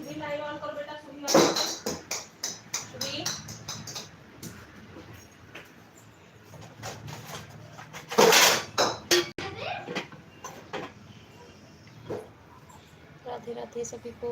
Light on करो बेटा, सुबी। राधे राधे सभी को।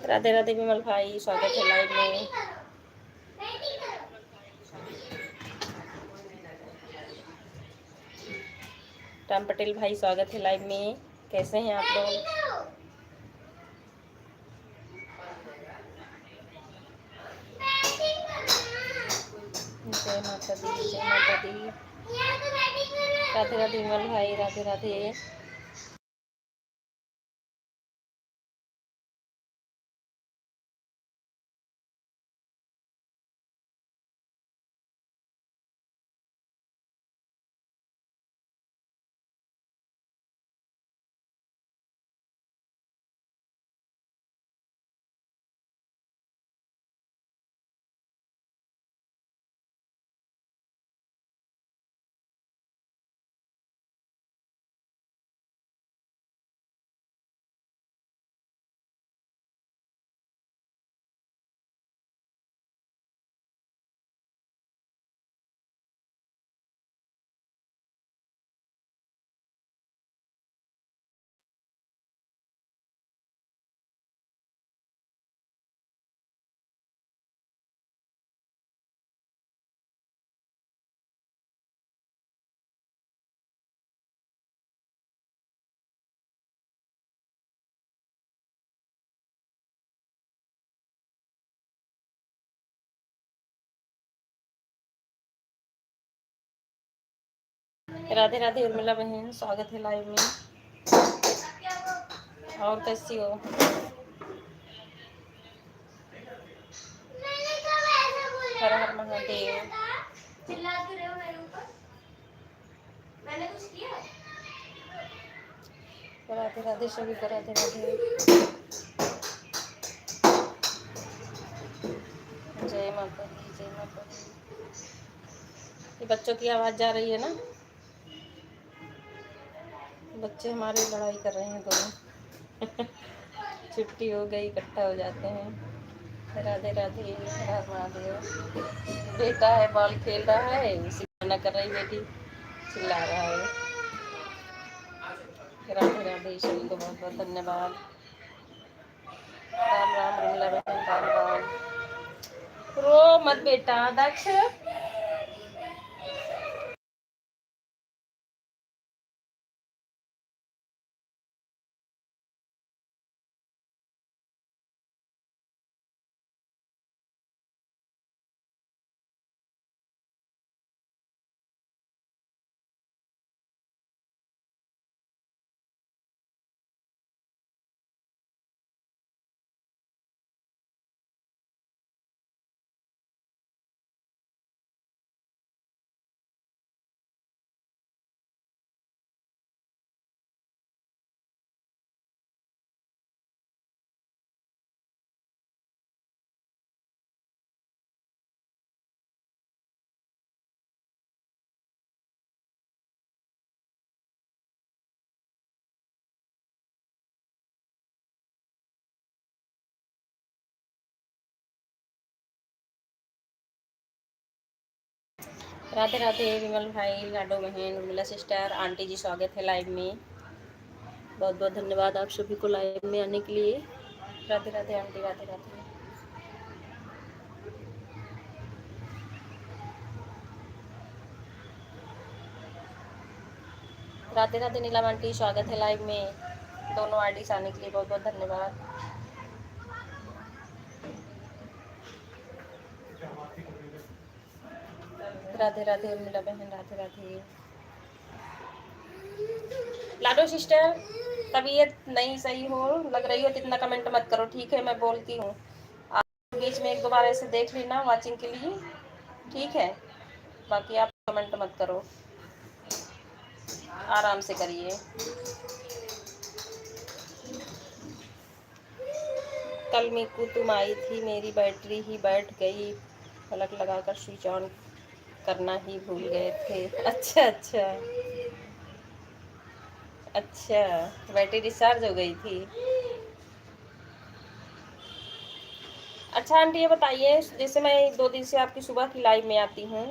राधे राधे विमल भाई, स्वागत है लाइव में। राम पटेल भाई, स्वागत है लाइव में। कैसे हैं आप लोग? जय माता दी, जय माता दी। राधे राधे विमल भाई, राधे राधे। राधे राधे उर्मिला बहन, स्वागत है लाइव में। और कैसी हो? हर हर महादेव। चिल्ला क्यों रहे हो मेरे ऊपर? मैंने कुछ किया? राधे राधे सभी को, राधे राधे। जय माता दी, जय माता दी। ये बच्चों की आवाज़ जा रही है ना? बच्चे हमारे लड़ाई कर रहे हैं दोनों। छुट्टी हो गई, इकट्ठा हो जाते हैं। राधे राधे, हर हर महादेव। बेटा है, बॉल खेल रहा है, उसी मना कर रही बेटी, चिल्ला रहा है। राधे राधे, सभी को बहुत बहुत धन्यवाद। राम राम रमीला बहन, राम राम। रो मत बेटा दक्ष। राधे राधे विमल भाई, लाडो बहन, उर्मिला सिस्टर, आंटी जी, स्वागत है लाइव में। बहुत बहुत धन्यवाद आप सभी को लाइव में आने के लिए। राधे राधे आंटी, राधे राधे। राधे राधे नीलम आंटी, स्वागत है लाइव में। दोनों आईडी आने के लिए बहुत बहुत धन्यवाद। राधे राधे उर्मिला बहन, राधे राधे। लाडो सिस्टर, तबीयत नहीं सही हो, लग रही हो तो इतना कमेंट मत करो, ठीक है? मैं बोलती हूँ, आप बीच में एक दो बार ऐसे देख लेना वाचिंग के लिए, ठीक है? बाकी आप कमेंट मत करो, आराम से करिए। कल मीकू तुम आई थी, मेरी बैटरी ही बैठ गई, पलक लगाकर स्विच ऑन करना ही भूल गए थे। अच्छा अच्छा अच्छा, बैटरी डिस्चार्ज हो गई थी। अच्छा आंटी ये बताइए, जैसे मैं 2 दिन से आपकी सुबह की लाइव में आती हूँ,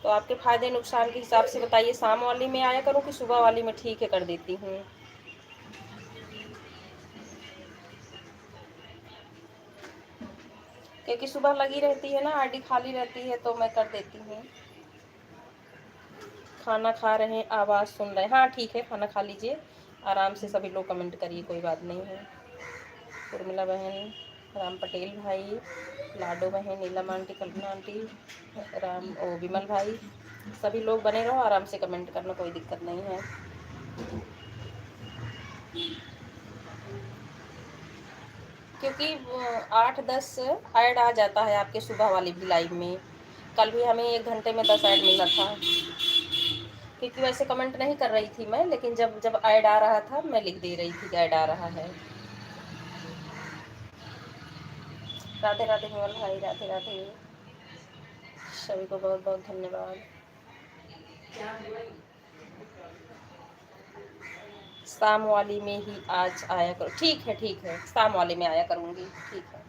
तो आपके फ़ायदे नुकसान के हिसाब से बताइए, शाम वाली में आया करूँ कि सुबह वाली में? ठीक है, कर देती हूँ। क्योंकि सुबह लगी रहती है ना, आईडी खाली रहती है, तो मैं कर देती हूँ। खाना खा रहे हैं, आवाज़ सुन रहे हैं। हाँ ठीक है, खाना खा लीजिए, आराम से सभी लोग कमेंट करिए, कोई बात नहीं है। उर्मिला बहन, राम पटेल भाई, लाडो बहन, नीलम आंटी, कल्पना आंटी, राम ओ विमल भाई, सभी लोग बने रहो, आराम से कमेंट करना, कोई दिक्कत नहीं है। क्योंकि 8-10 ऐड आ जाता है आपके सुबह वाली भी लाइव में। कल भी हमें 1 घंटे में 10 ऐड मिला था, क्योंकि वैसे कमेंट नहीं कर रही थी मैं, लेकिन जब जब ऐड आ रहा था मैं लिख दे रही थी कि ऐड आ रहा है। राधे राधे विमल भाई, राधे राधे, सभी को बहुत बहुत धन्यवाद। शाम वाली में ही आज आया करो, ठीक है ठीक है, शाम वाले में आया करूँगी, ठीक है।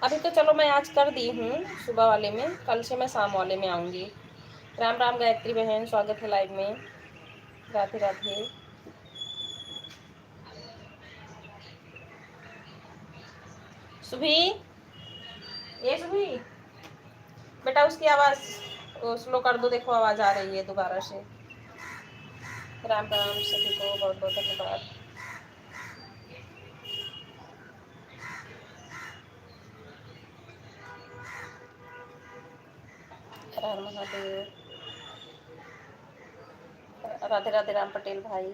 अभी तो चलो मैं आज कर दी हूँ सुबह वाले में, कल से मैं शाम वाले में आऊँगी। राम राम गायत्री बहन, स्वागत है लाइव में। राधे राधे। सुभी, ये सुभी बेटा, उसकी आवाज़ स्लो कर दो, देखो आवाज़ आ रही है दोबारा से। राम राम सभी को बहुत बहुत धन्यवाद। हर महादेव। राधे राधे राम पटेल भाई।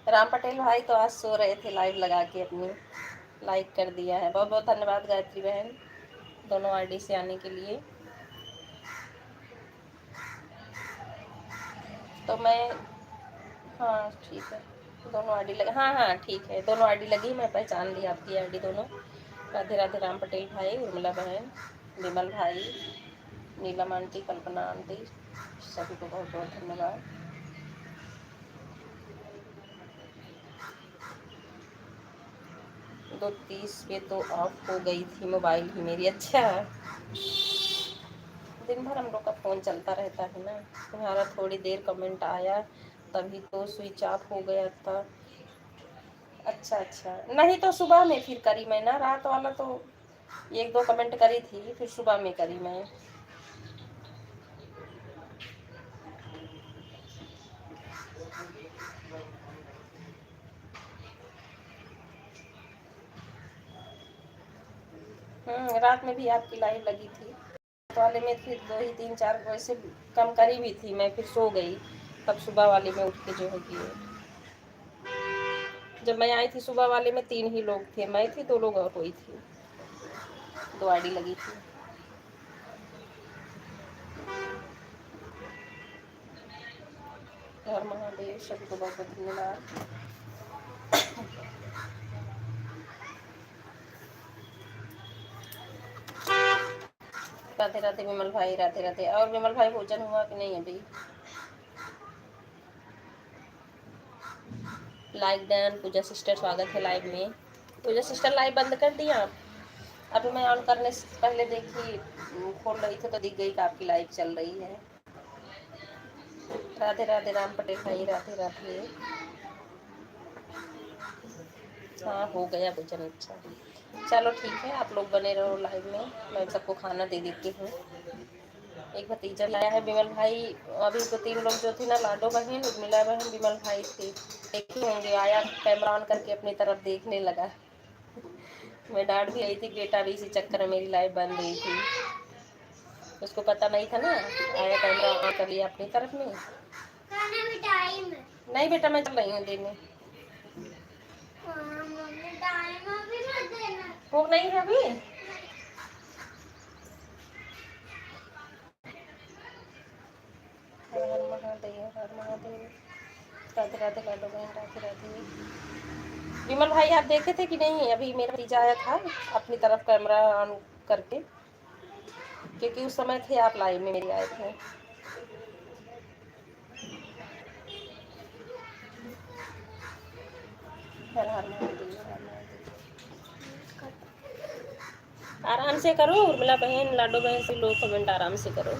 राम पटेल भाई तो आज सो रहे थे, लाइव लगा के अपनी लाइक कर दिया है। बहुत बहुत धन्यवाद गायत्री बहन, दोनों आईडी से आने के लिए। तो मैं, हाँ ठीक है, दोनों आईडी लगे, हाँ हाँ ठीक है, दोनों आईडी लगी, मैं पहचान ली आपकी आईडी दोनों। राधे राधे राम पटेल भाई, उर्मिला बहन, विमल भाई, नीलम आंटी, कल्पना आंटी, सभी को बहुत बहुत धन्यवाद। 2:30 पे तो ऑफ हो गई थी मोबाइल ही मेरी। अच्छा दिन भर हम लोग का फ़ोन चलता रहता है ना। तुम्हारा थोड़ी देर कमेंट आया तभी तो स्विच ऑफ हो गया था। अच्छा अच्छा, नहीं तो सुबह में फिर करी मैं ना, रात वाला तो एक दो कमेंट करी थी, फिर सुबह में करी मैं। रात में भी आपकी लाइव लगी थी। रात वाले में फिर दो ही तीन चार वैसे कम करी भी थी मैं, फिर सो गई। तब सुबह वाले में उठ के जो है कि जब मैं आई थी सुबह वाले में 3 ही लोग थे, मैं थी 2 लोग और कोई थी, 2 आईडी लगी थी। हर महादेव, सभी को बहुत बहुत धन्यवाद। राधे राधे विमल भाई, राधे राधे। और विमल भाई भोजन हुआ कि नहीं अभी? Like done. पूजा सिस्टर स्वागत है लाइव में। पूजा सिस्टर लाइव बंद कर दिया आप? अभी मैं ऑन करने से पहले देखी, खोल रही थी तो दिख गई कि आपकी लाइव चल रही है। राधे राधे राम पटेल भाई, राधे राधे। हाँ हो गया भोजन, अच्छा। चलो ठीक है, आप लोग बने रहो लाइव में, मैं सबको खाना दे देती हूँ। एक भतीजा लाया है विमल भाई। अभी तो 3 लोग जो थे ना, लाडो बहन, उर्मिला बहन, विमल भाई थे। एक ही होंगे, आया कैमरा ऑन करके अपनी तरफ देखने लगा। मैं डांट भी आई थी, बेटा भी इसी चक्कर में मेरी लाइव बन रही थी। उसको पता नहीं था ना, आया कैमरा ऑन कर लिया अपनी तरफ में। नहीं बेटा, मैं चल रही हूँ देने। भूख नहीं है अभी? हर हर महादेव, हर महादेव। राधे राधे लाडो बहन, राधे राधे। विमल भाई आप देखे थे कि नहीं? अभी मेरा भतीजा आया था अपनी तरफ कैमरा ऑन करके, क्योंकि उस समय थे आप लाइव में, मेरे आए थे। हर हर महादेव, हर महादेव। आराम से करो उर्मिला बहन, लाडो बहन से लोग कमेंट आराम से करो।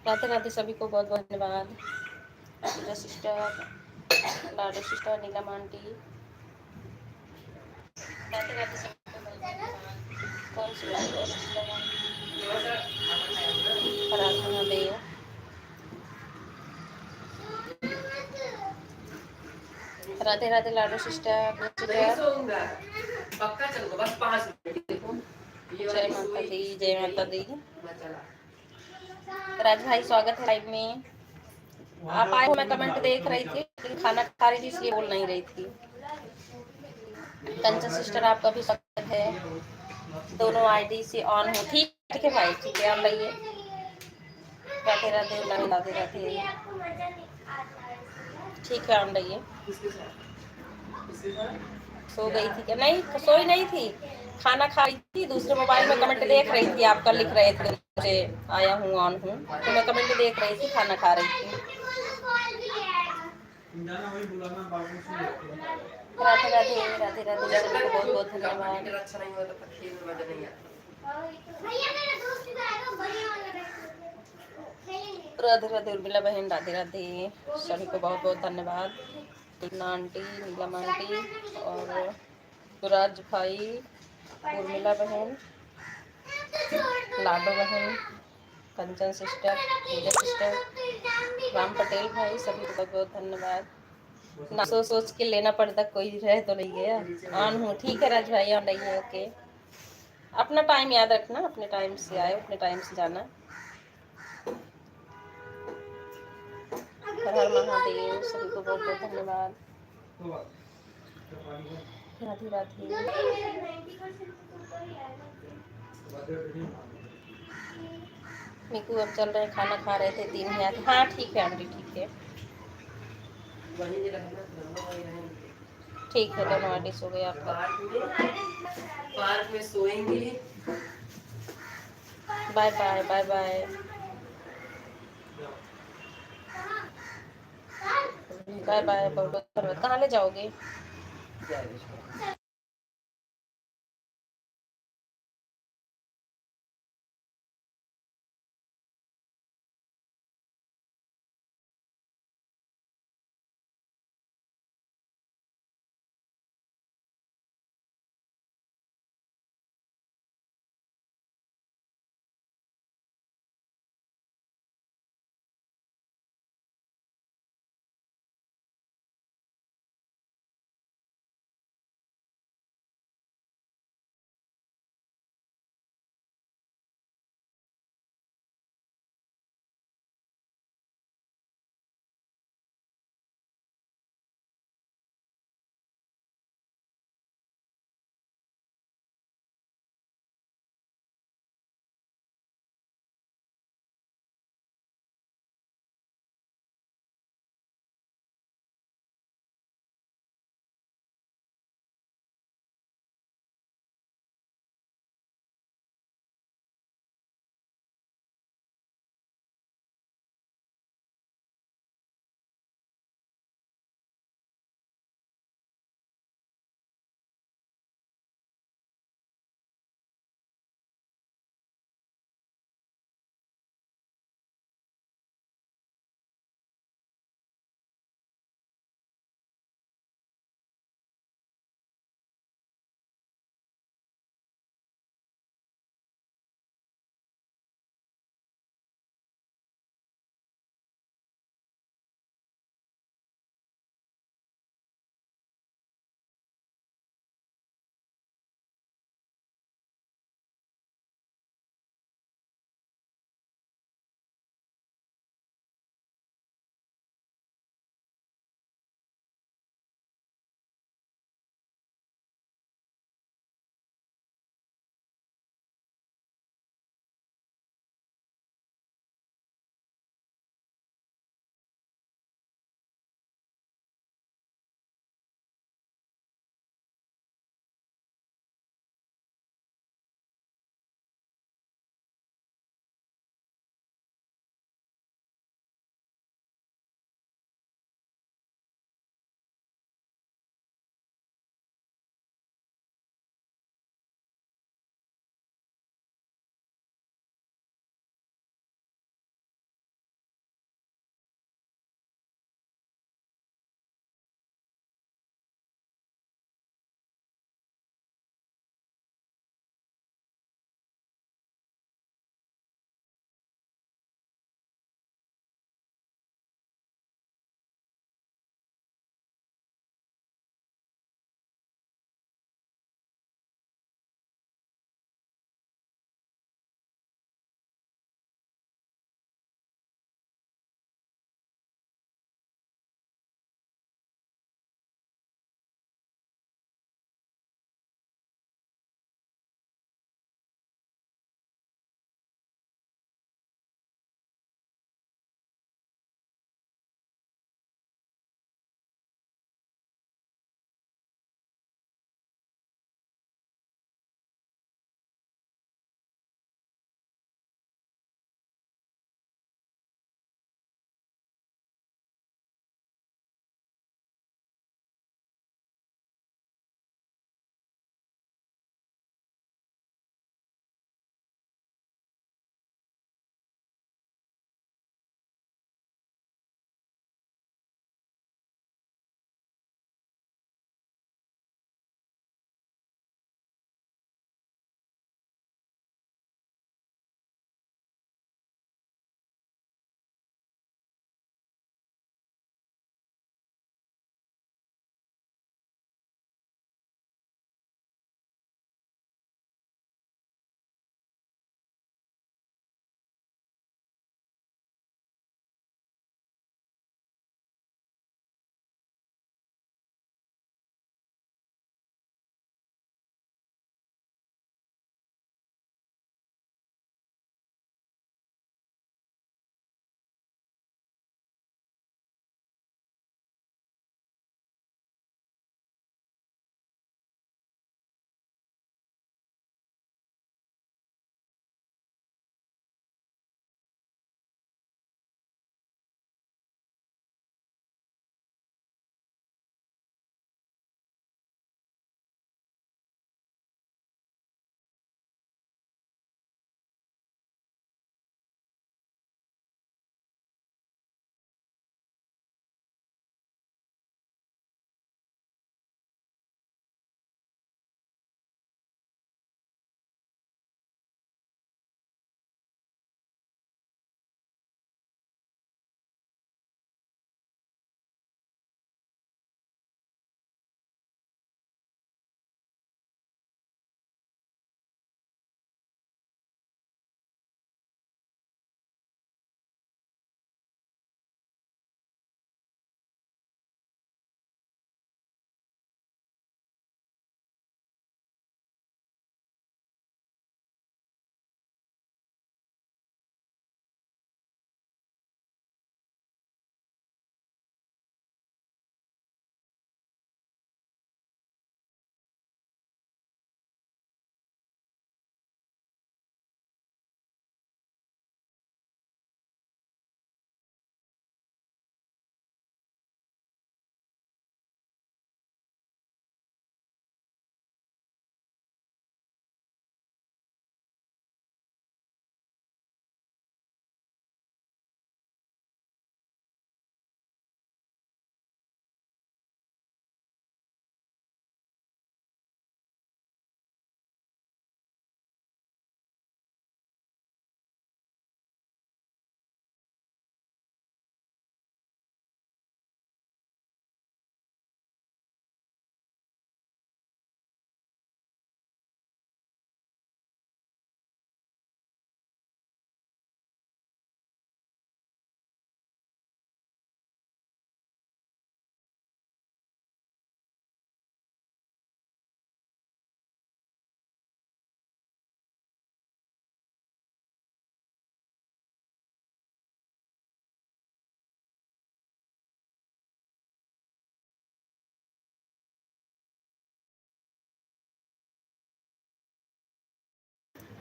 राधे राधे सभी को बहुत बहुत धन्यवाद। पूजा सिस्टर, लाडो सिस्टर, नीलम आंटी, राधे राधे सभी को बहुत धन्यवाद। कौन सी लाडो सिस्टर, हर हर महादेव। राधे राधे लाडो सिस्टर, जय माता दी, जय माता दी। राज भाई स्वागत है लाइव में। आप आए हो, मैं कमेंट देख रही थी लेकिन खाना खा रही थी इसलिए बोल नहीं रही थी। कंचन सिस्टर आपका भी स्वागत है। दोनों आईडी से ऑन हो। ठीक है भाई, ठीक है, आप रहिए। राधे राधे राधे राधे। ठीक है, ऑन रहिए। सो गई थी क्या? नहीं, सोई नहीं थी, खाना खा रही थी, दूसरे मोबाइल में कमेंट देख रही थी। आपका लिख रहे थे मुझे आया हूँ, ऑन हूँ, तो मैं कमेंट देख रही थी, खाना खा रही थी। राधे राधे राधे राधे सभी को बहुत बहुत धन्यवाद। राधे राधे उर्मिला बहन, राधे राधे सभी को बहुत बहुत धन्यवाद। टीना आंटी, नीलम आंटी और सुराज भाई, उर्मिला बहन, लाडो बहन, कंचन सिस्टर, पूजा सिस्टर, राम पटेल भाई, सभी को बहुत बहुत धन्यवाद। ना सोच सोच के लेना पड़ता, कोई रह तो नहीं गया। ऑन हूँ, ठीक है राज भाई, ऑन रही है। ओके, अपना टाइम याद रखना, अपने टाइम से आए, अपने टाइम से जाना। हर हर महादेव, सभी को बहुत बहुत धन्यवाद। राधे राधे। मिकू अब चल रहे, खाना खा रहे थे, 3 ही आते। हाँ ठीक है आंटी, ठीक है, ठीक है। दोनों आंटी सो गए आपका। पार्क में सोएंगे। Bye bye bye bye bye bye. बहुत बहुत धन्यवाद। कहाँ ले जाओगे?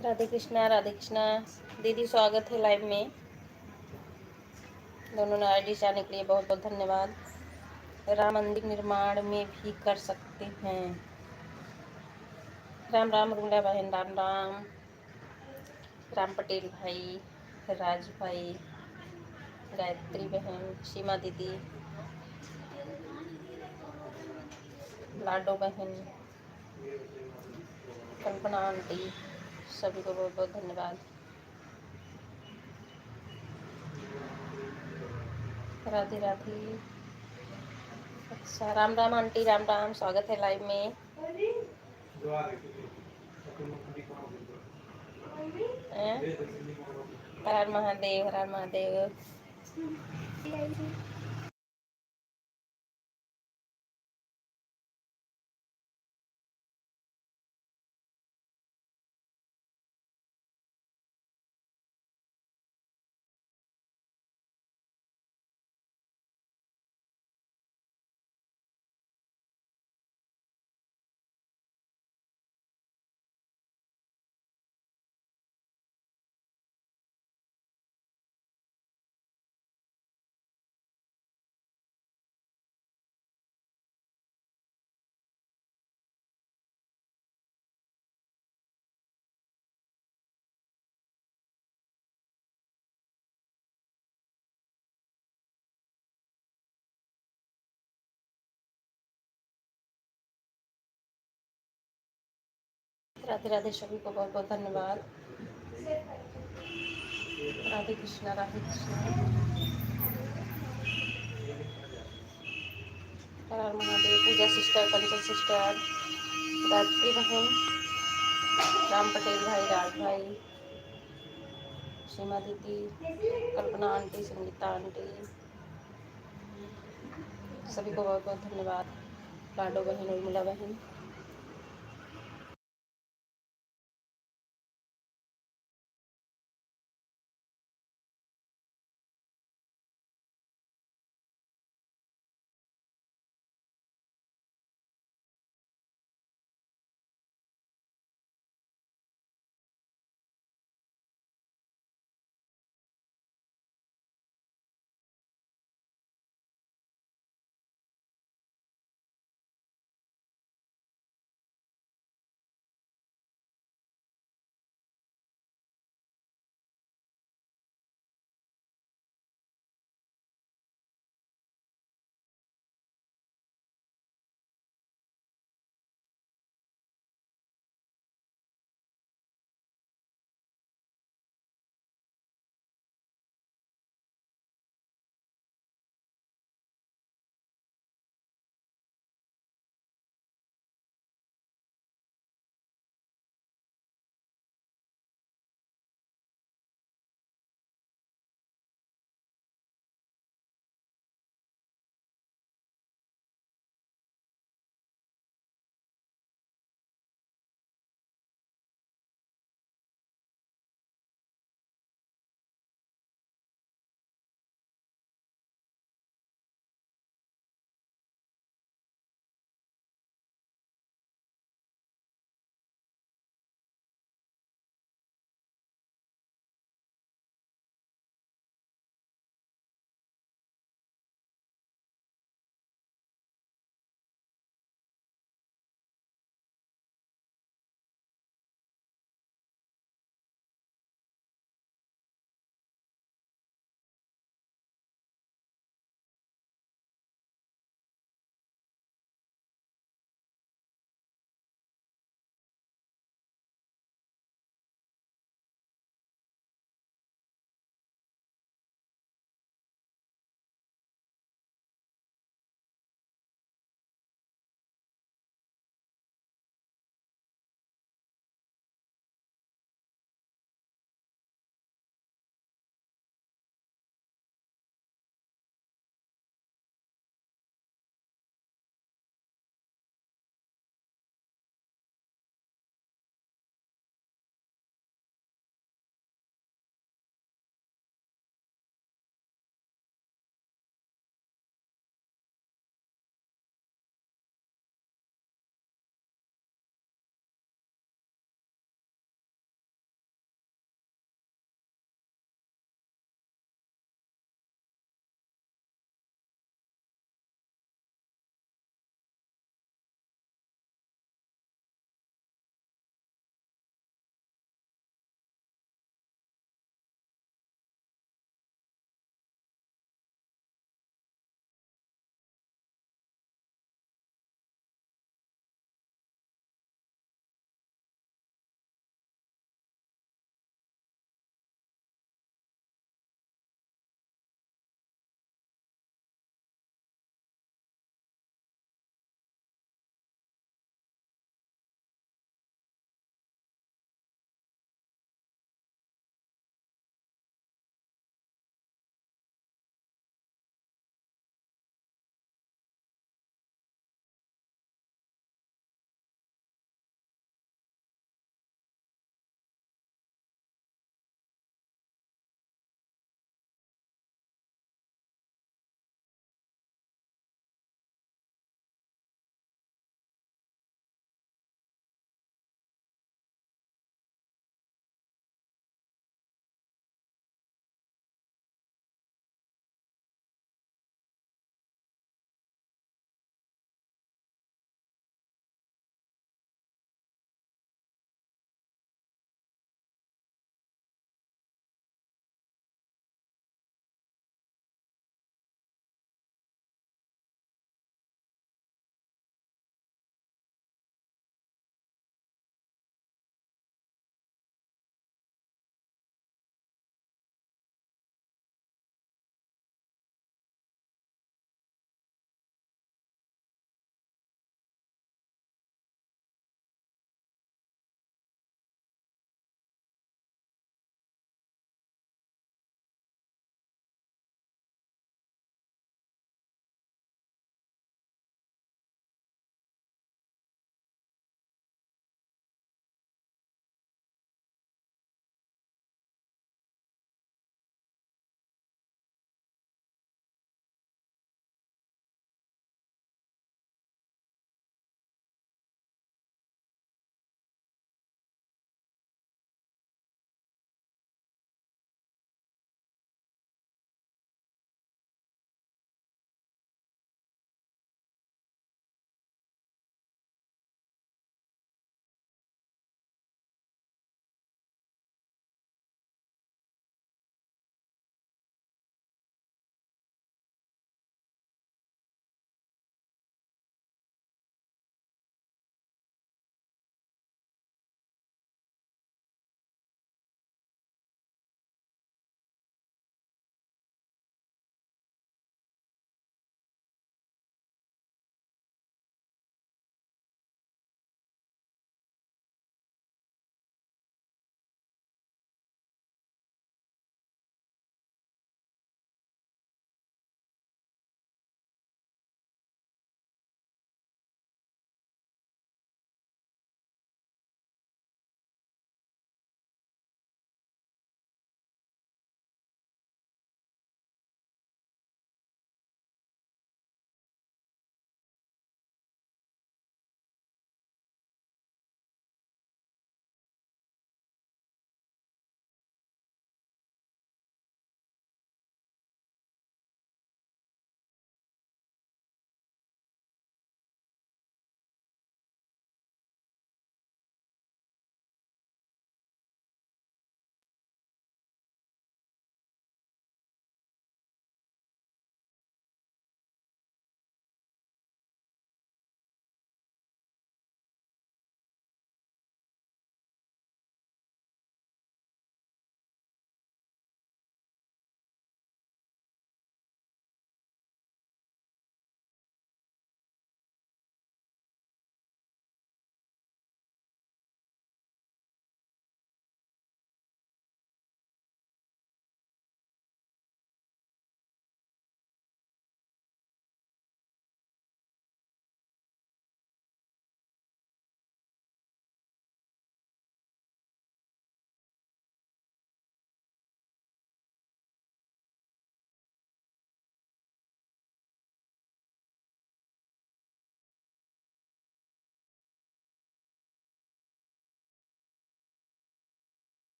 राधे कृष्णा, राधे कृष्णा। दीदी स्वागत है लाइव में। दोनों ने आईडी जाने के लिए बहुत बहुत धन्यवाद। राम मंदिर निर्माण में भी कर सकते हैं। राम राम रुंगला बहन, राम राम। राम पटेल भाई, राज भाई, गायत्री बहन, सीमा दीदी, लाडो बहन, कल्पना आंटी, सभी को बहुत बहुत धन्यवाद। राधे राधे। अच्छा, राम राम आंटी, राम राम, स्वागत है लाइव में। हर हर महादेव, हर हर महादेव। राधे राधे, सभी को बहुत बहुत धन्यवाद। राधे कृष्णा, राधे कृष्णा। हर हर महादेव। पूजा सिस्टर, कंचन सिस्टर, गायत्री बहन, राम पटेल भाई, राज भाई, सीमा दीदी, कल्पना आंटी, संगीता आंटी, सभी को बहुत बहुत धन्यवाद। लाडो बहन, उर्मिला बहन।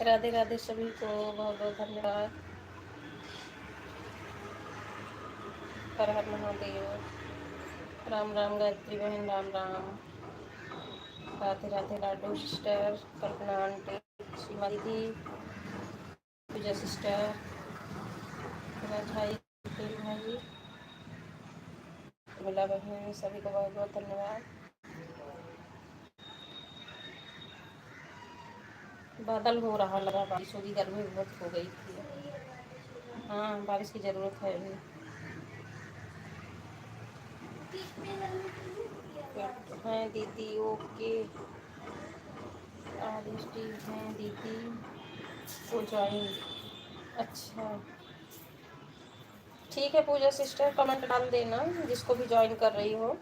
राधे राधे सभी को, बहुत बहुत धन्यवाद। हर हर महादेव। राम राम गायत्री बहन, राम राम। राधे राधे लाडो सिस्टर, कल्पना आंटी, सीमा दीदी, पूजा सिस्टर, राज भाई, पटेल भाई, मिला बहन, सभी को बहुत बहुत धन्यवाद। बादल हो रहा, लगा बारिश होगी, गर्मी बहुत हो गई थी। हाँ, बारिश की ज़रूरत है अभी। हैं दीदी, ओके। आदिष्टि हैं दीदी को ज्वाइन। अच्छा, ठीक है पूजा सिस्टर, कमेंट डाल देना जिसको भी ज्वाइन कर रही हो।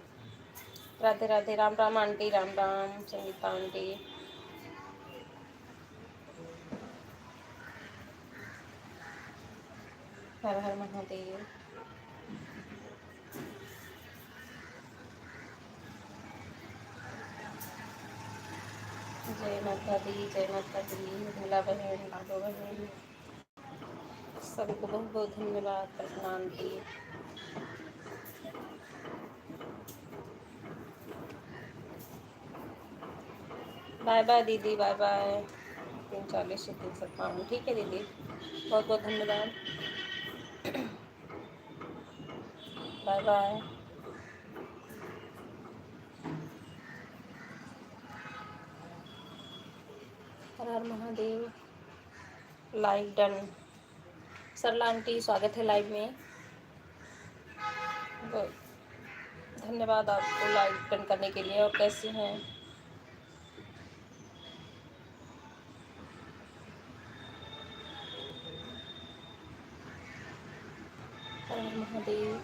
Radhe Radhe, Ram Ram aunty, Ram Ram Sangeeta aunty. हर हर महादेव। जय माता दी, जय माता दी, भोला बहन, लाडो बहन, सभी को बहुत बहुत धन्यवाद। कल्पना आंटी, बाय बाय दीदी, बाय बाय। 3:40 से 3:57, ठीक है दीदी, बहुत बहुत धन्यवाद। Bye bye. हर हर Mahadev. Live done. Sarla aunty, स्वागत है लाइव में। धन्यवाद आपको लाइव डन करने के लिए। और कैसे हैं? हर हर महादेव।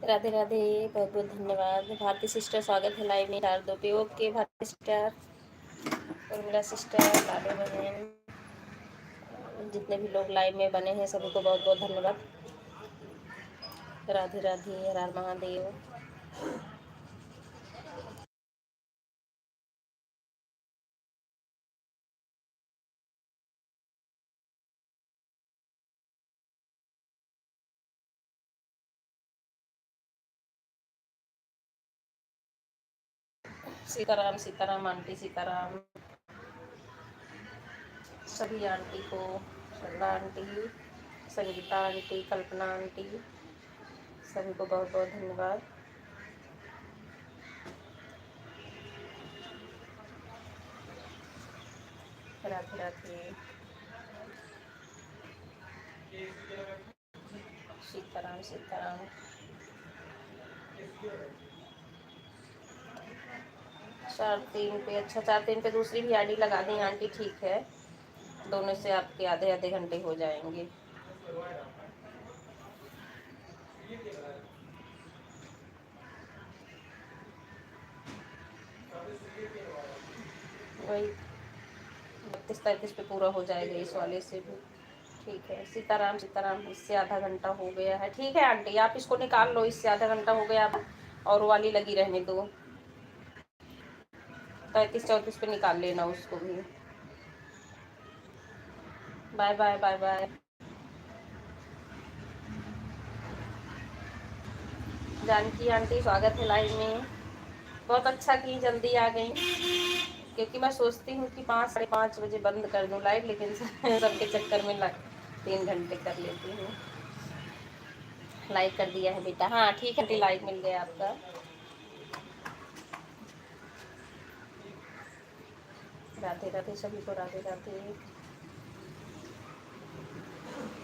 राधे राधे, बहुत बहुत धन्यवाद। भारती सिस्टर स्वागत है लाइव में, डाल दो पे। Okay Bharti sister, Urmila sister, Lado बहन, जितने भी लोग लाइव में बने हैं सभी को बहुत बहुत धन्यवाद। राधे राधे, हर हर महादेव। सीताराम सीताराम आंटी, सीताराम सभी आंटी को, श्रद्धा आंटी, संगीता आंटी, कल्पना आंटी, सभी को बहुत बहुत धन्यवाद। राधे राधे, सीताराम सीताराम। 4-3 पे, अच्छा 4-3 पे दूसरी भी आईडी लगा दी आंटी, ठीक है। दोनों से आपके आधे आधे घंटे हो जाएंगे। वही 32-33 पे पूरा हो जाएगा इस वाले से भी। ठीक है, सीताराम सीताराम। इससे आधा घंटा हो गया है, ठीक है आंटी आप इसको निकाल लो, इससे आधा घंटा हो गया, और वाली लगी रहने दो। 33-34 पे निकाल लेना उसको भी। Bye bye bye bye. Janaki aunty स्वागत है लाइव में। बहुत अच्छा की जल्दी आ गई, क्योंकि मैं सोचती हूँ कि 5-5:30 बजे बंद कर दूँ लाइव, लेकिन सबके चक्कर में 3 घंटे कर लेती हूँ। लाइक कर दिया है बेटा, हाँ ठीक है, लाइक मिल गया आपका। राधे राधे सभी को, राधे राधे।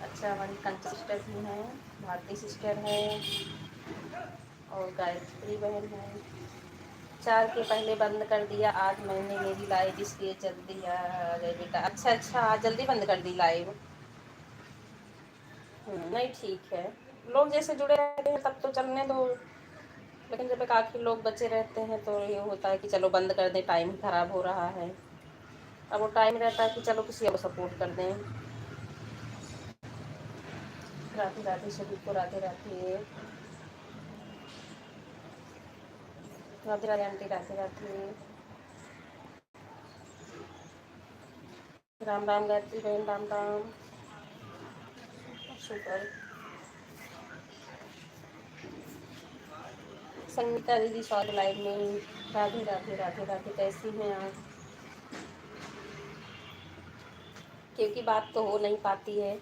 अच्छा हमारी कंचन सिस्टर भी हैं, भारती सिस्टर है, और गायत्री बहन है। 4 के पहले बंद कर दिया, आज मैंने मेरी लाइव इसलिए जल्दी आ गई बेटा। अच्छा अच्छा, आज जल्दी बंद कर दी लाइव। नहीं ठीक है, लोग जैसे जुड़े रहते हैं तब तो चलने दो, लेकिन जब एक आखिर लोग बचे रहते हैं तो ये होता है कि चलो बंद कर दें, टाइम खराब हो रहा है। अब वो टाइम रहता है कि चलो किसी और सपोर्ट कर दें। राधे राधे सभी को, राधे राधे। राधे राधे आंटी, राधे राधे। राम राम गायत्री बहन, राम राम। शुक्र। संगीता दीदी स्वागत लाइव में। राधे राधे, राधे राधे, कैसी हैं आप? क्योंकि बात तो हो नहीं पाती है,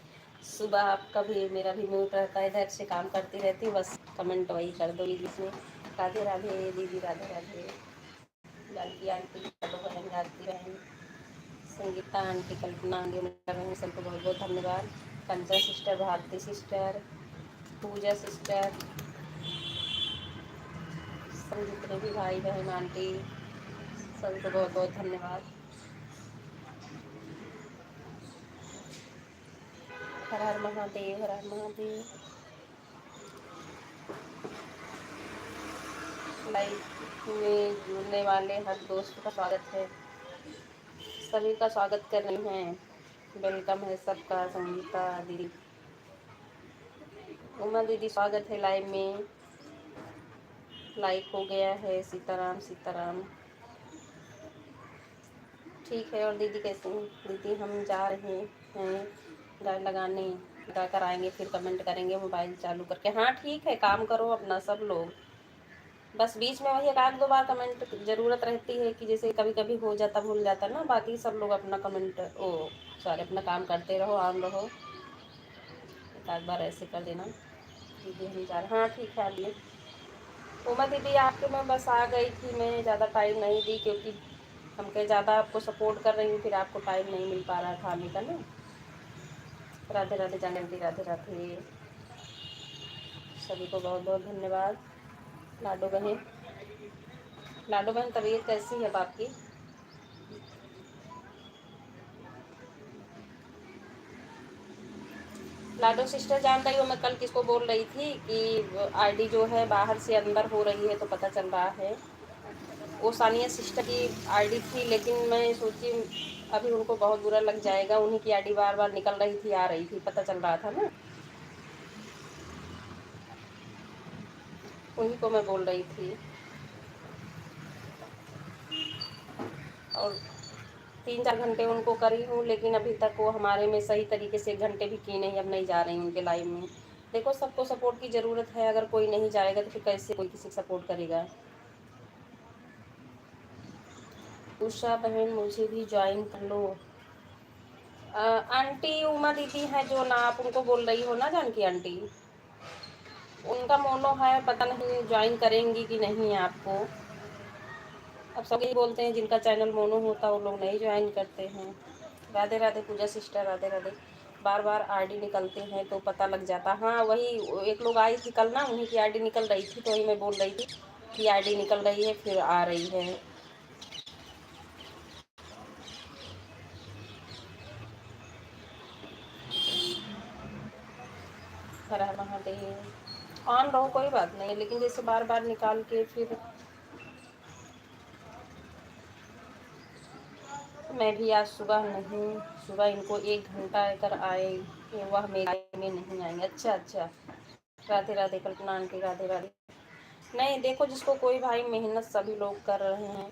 सुबह आपका भी मेरा भी म्यूट रहता है, इधर से काम करती रहती हूँ, बस कमेंट वही कर दो इसमें। राधे राधे दीदी, राधे राधे। जानकी आंटी, हेलो बहन, गायत्री बहन, संगीता आंटी, कल्पना आंटी, बहन, सबको बहुत बहुत धन्यवाद। कंचन सिस्टर, भारती सिस्टर, पूजा सिस्टर, सब जितने भी भाई बहन आंटी, सबको बहुत बहुत धन्यवाद। हर हर महादेव, हर हर महादेव। लाइव में जुड़ने वाले हर दोस्त का स्वागत है, सभी का स्वागत कर रही हैं, वेलकम है सबका। संगीता दीदी, उमा दीदी स्वागत है लाइव में, लाइक हो गया है। सीताराम सीताराम, ठीक है। और दीदी कैसे हैं? दीदी हम जा रहे हैं गाय लगाने, लगा कर आएंगे फिर कमेंट करेंगे मोबाइल चालू करके। हाँ ठीक है, काम करो अपना सब लोग, बस बीच में वही 1-2 बार कमेंट ज़रूरत रहती है कि जैसे कभी कभी हो जाता, भूल जाता ना, बाकी सब लोग अपना कमेंट ओ सॉरी अपना काम करते रहो, ऑन रहो। एक बार ऐसे कर देना। दीदी हम जा रहे, हाँ ठीक है आइए। उमा दीदी आपके में बस आ गई थी, मैं ज़्यादा टाइम नहीं दी, क्योंकि हम कहीं ज़्यादा आपको सपोर्ट कर रही हूँ, फिर आपको टाइम नहीं मिल पा रहा था आने का ना। राधे राधे जानवी, राधे राधे, सभी को बहुत बहुत धन्यवाद। लाडो बहन, लाडो बहन तबीयत कैसी है आपकी? लाडो सिस्टर जान रही हो मैं कल किसको बोल रही थी कि आईडी जो है बाहर से अंदर हो रही है तो पता चल रहा है। वो सानिया सिस्टर की आईडी थी, लेकिन मैं सोची अभी उनको बहुत बुरा लग जाएगा, उन्हीं की आईडी बार बार निकल रही थी, आ रही थी, पता चल रहा था ना, उन्हीं को मैं बोल रही थी। और 3-4 घंटे उनको करी हूँ, लेकिन अभी तक वो हमारे में सही तरीके से 1 घंटे भी की नहीं, अब नहीं जा रही उनके लाइव में। देखो सबको सपोर्ट की ज़रूरत है, अगर कोई नहीं जाएगा तो फिर कैसे कोई किसी को सपोर्ट करेगा। उषा बहन मुझे भी ज्वाइन कर लो। आंटी उमा दीदी है जो ना, आप उनको बोल रही हो ना, जानकी आंटी, उनका मोनो है, पता नहीं ज्वाइन करेंगी कि नहीं आपको। अब सब यही बोलते हैं जिनका चैनल मोनो होता है वो लोग नहीं ज्वाइन करते हैं। राधे राधे पूजा सिस्टर, राधे राधे। बार बार आईडी निकलते हैं तो पता लग जाता। हाँ वही एक लोग आई थी कल ना, उन्हीं की आईडी निकल रही थी, तो वही मैं बोल रही थी कि आईडी निकल रही है फिर आ रही है। हर हर महादेव। ऑन रहो कोई बात नहीं, लेकिन जैसे बार बार निकाल के फिर मैं भी आज सुबह नहीं, सुबह इनको 1 घंटा अगर आए वह मेरे में नहीं आएंगे। अच्छा अच्छा, राधे राधे कल्पना आंटी, राधे राधे। नहीं देखो, जिसको कोई भाई मेहनत सभी लोग कर रहे हैं,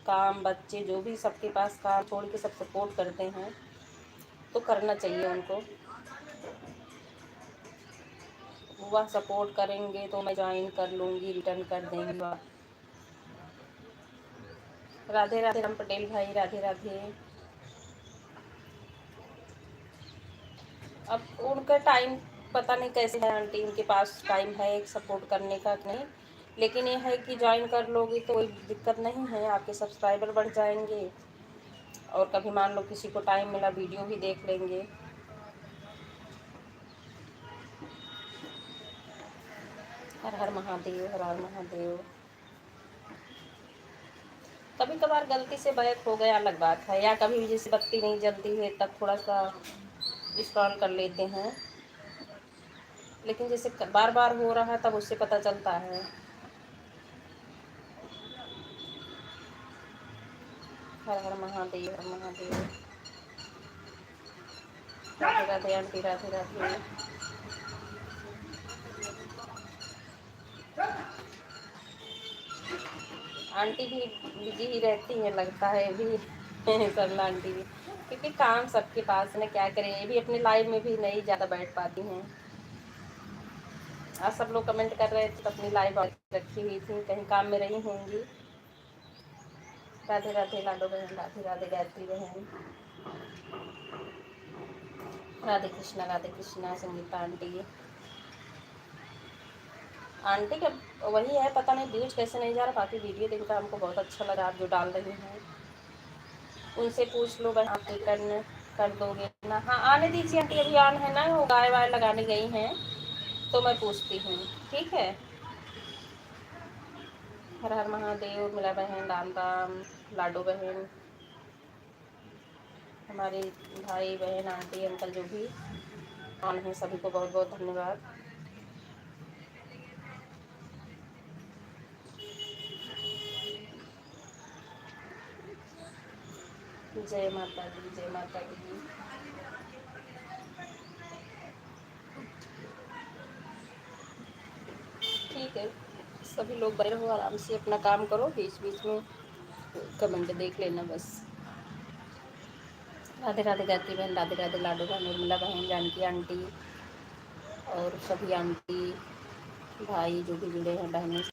काम बच्चे जो भी सबके पास काम छोड़ के सब सपोर्ट करते हैं तो करना चाहिए उनको। वह सपोर्ट करेंगे तो मैं ज्वाइन कर लूँगी, रिटर्न कर देंगी वह। राधे राधे राम पटेल भाई, राधे राधे। अब उनका टाइम पता नहीं कैसे है आंटी, उनके पास टाइम है एक सपोर्ट करने का कि नहीं, लेकिन ये है कि ज्वाइन कर लोगी तो कोई दिक्कत नहीं है, आपके सब्सक्राइबर बढ़ जाएंगे। और कभी मान लो किसी को टाइम मिला वीडियो भी देख लेंगे। हर हर महादेव, हर हर महादेव। कभी कभार गलती से बैक हो गया अलग बात है, या कभी भी जैसे बत्ती नहीं जलती है तब थोड़ा सा स्क्रॉल कर लेते हैं, लेकिन जैसे बार बार हो रहा है तब उससे पता चलता है। हर हर महादेव, हर महादेव। राधे राधे आंटी, राधे राधे। आंटी भी बिजी ही रहती हैं लगता है भी सरला आंटी भी, क्योंकि काम सबके पास है, क्या करें, ये भी अपने लाइफ में भी नहीं ज़्यादा बैठ पाती हैं। आज सब लोग कमेंट कर रहे थे तो अपनी लाइफ रखी हुई थी, कहीं काम में रही होंगी। राधे राधे लाडो बहन, राधे राधे गायत्री बहन, राधे कृष्णा संगीता आंटी। आंटी का वही है, पता नहीं व्यूज कैसे नहीं जा रहा, बाकी वीडियो देखकर हमको बहुत अच्छा लगा आप जो डाल रही हैं। उनसे पूछ लो बहन, आप रिटर्न कर दोगे ना। हाँ आने दीजिए आंटी, अभी ऑन है ना, वो गाय वाय लगाने गई हैं तो मैं पूछती हूँ, ठीक है। हर हर महादेव, मिला बहन, राम राम, लाडो बहन, हमारे भाई बहन आंटी अंकल जो भी ऑन हैं सभी को बहुत बहुत धन्यवाद। जय माता दी, जय माता दी। ठीक है, सभी लोग बने रहो, आराम से अपना काम करो, बीच बीच में कमेंट देख लेना बस। राधे राधे गायत्री बहन, राधे राधे लाडो बहन, उर्मिला बहन, जानकी आंटी और सभी आंटी भाई जो भी जुड़े हैं बहनें।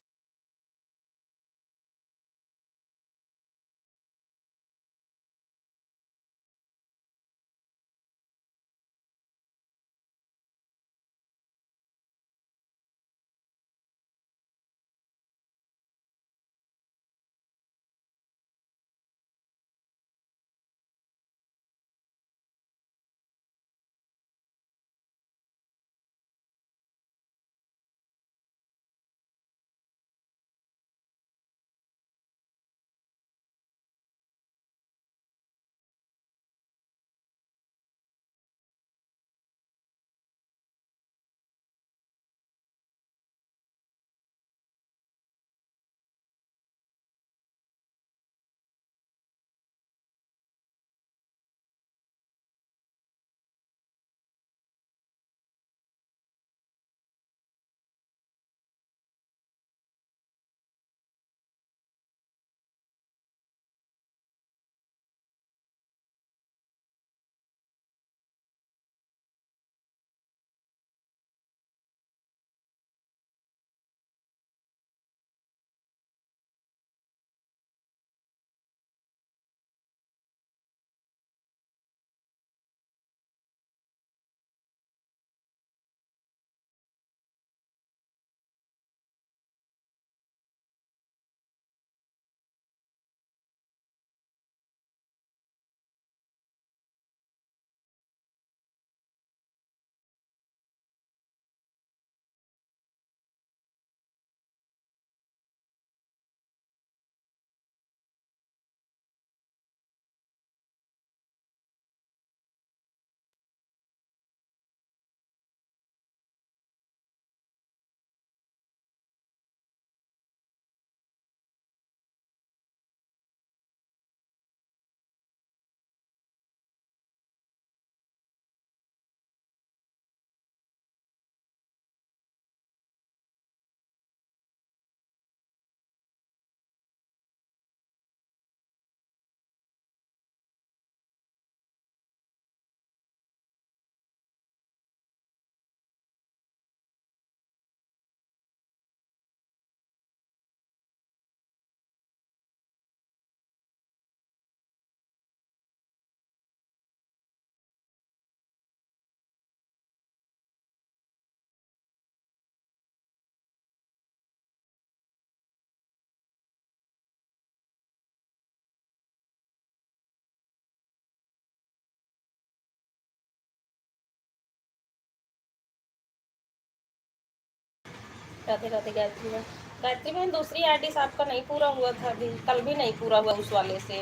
राधे राधे गायत्री बहन। गायत्री बहन दूसरी आईडी आपका नहीं पूरा हुआ था अभी, कल भी नहीं पूरा हुआ उस वाले से।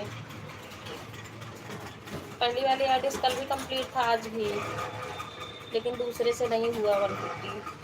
पहली वाली आईडी कल भी कंप्लीट था, आज भी, लेकिन दूसरे से नहीं हुआ 150।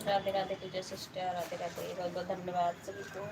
राधे राधे तुझे सिस्टर, राधे राधे, बहुत बहुत धन्यवाद सभी को।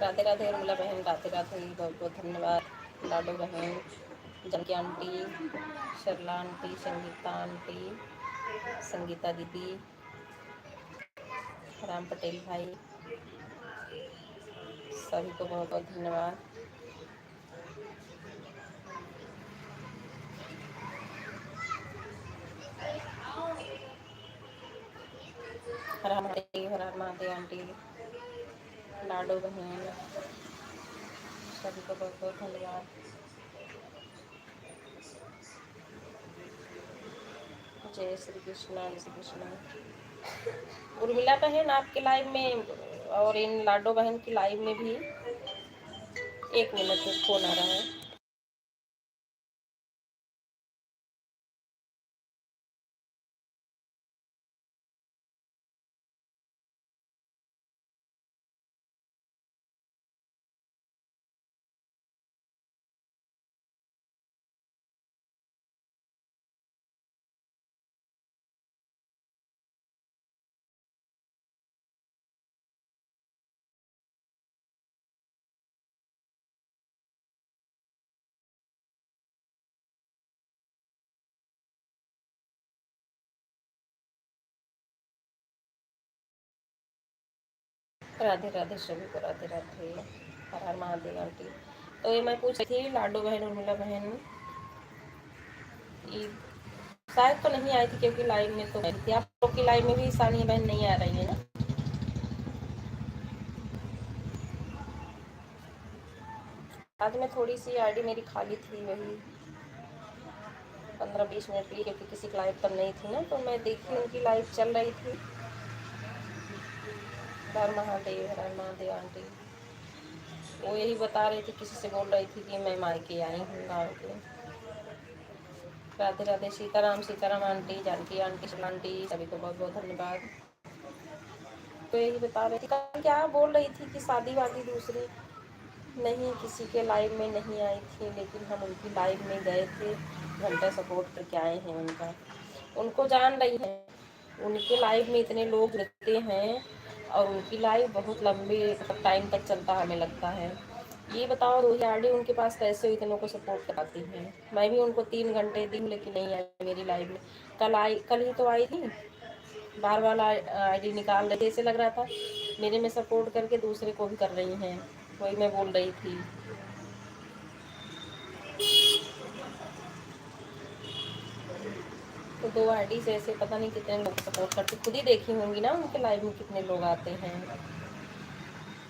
राधे राधे उर्मिला बहन, राधे राधे, बहुत बहुत धन्यवाद। लाडो बहन, Janki aunty, Sharla aunty, Sangeeta aunty, Sangeeta दीदी, राम पटेल भाई, सभी को बहुत बहुत धन्यवाद। हर हर महादेव, हर हर महादेव आंटी, लाडो बहन, सभी को बहुत बहुत धन्यवाद। जय श्री कृष्णा, जय श्री कृष्णा। उर्मिला बहन आपके लाइव में और इन लाडो बहन की लाइव में भी 1 मिनट में फोन आ रहा है। राधे राधे सभी को, राधे राधे, हर हर महादेव आंटी। तो ये मैं पूछ रही थी, लाडो बहन उर्मिला बहन ये शायद तो नहीं आई थी, क्योंकि लाइव में तो थी। आप लोग की लाइव में भी सानिया बहन नहीं आ रही है ना? आज में थोड़ी सी आईडी मेरी खाली थी, वही 15-20 मिनट के लिए, क्योंकि किसी की लाइव तब नहीं थी ना, तो मैं देखी उनकी लाइव चल रही थी। हर महादेव, हर महादेव आंटी। वो यही बता रही थी, किसी से बोल रही थी कि मैं मायके आई हूँ गाँव के। राधे राधे, सीताराम, सीताराम आंटी, जानकी आंटी, शिला आंटी, सभी को बहुत बहुत धन्यवाद। तो यही बता रही थी, क्या बोल रही थी कि शादी वादी दूसरी नहीं, किसी के लाइव में नहीं आई थी, लेकिन हम उनकी लाइव में गए थे, घंटा सपोर्ट करके आए हैं उनका। उनको जान रही है, उनके लाइव में इतने लोग जुड़ते हैं और उनकी लाइव बहुत लंबे टाइम तक चलता हमें लगता है। ये बताओ रोही आरडी उनके पास कैसे इतनों को सपोर्ट कराती हैं। मैं भी उनको 3 घंटे दी, लेकिन नहीं आई मेरी लाइव में। कल ही तो आई थी, बार बार आईडी निकाल रही थी, ऐसे लग रहा था मेरे में सपोर्ट करके दूसरे को भी कर रही हैं। वही मैं बोल रही थी। तो 2 आईडी से ऐसे पता नहीं कितने लोग सपोर्ट करते, खुद ही देखी होंगी ना उनके लाइव में कितने लोग आते हैं।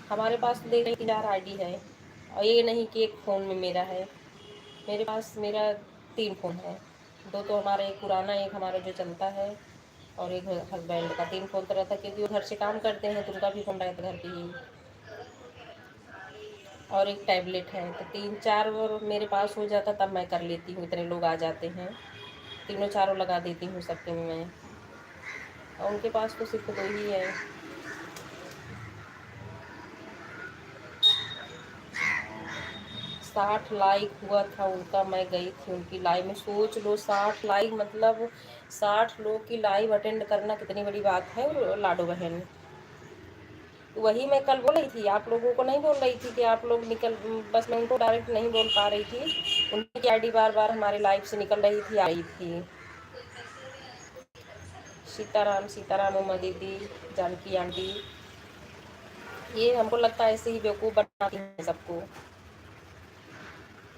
हमारे पास तो देख रही 4 आईडी है, और ये नहीं कि एक फ़ोन में मेरा है। मेरे पास मेरा 3 फ़ोन है, 2 तो हमारा, एक पुराना, एक हमारा जो चलता है, और एक हस्बैंड का। 3 फ़ोन तो रहता, क्योंकि वो घर से काम करते हैं, तो उनका भी फ़ोन रहता घर पे ही, और एक टैबलेट है। तो 3-4 और मेरे पास हो जाता, तब मैं कर लेती हूँ, इतने लोग आ जाते हैं, तीनों चारों लगा देती हूँ सबके में मैं। और उनके पास तो सिर्फ 2 ही है। 60 लाइक हुआ था उनका, मैं गई थी उनकी लाइव में। सोच लो 60 लाइक, मतलब 60 लोग की लाइव अटेंड करना कितनी बड़ी बात है। और लाडो बहन, वही मैं कल बोल रही थी, आप लोगों को नहीं बोल रही थी कि आप लोग निकल, बस मैं उनको डायरेक्ट नहीं बोल पा रही थी। उनकी आईडी बार बार हमारे लाइव से निकल रही थी, आई थी। सीताराम, सीताराम, उमा दीदी, जानकी आंटी, ये हमको लगता है ऐसे ही बेवकूफ़ बनाती हैं सबको।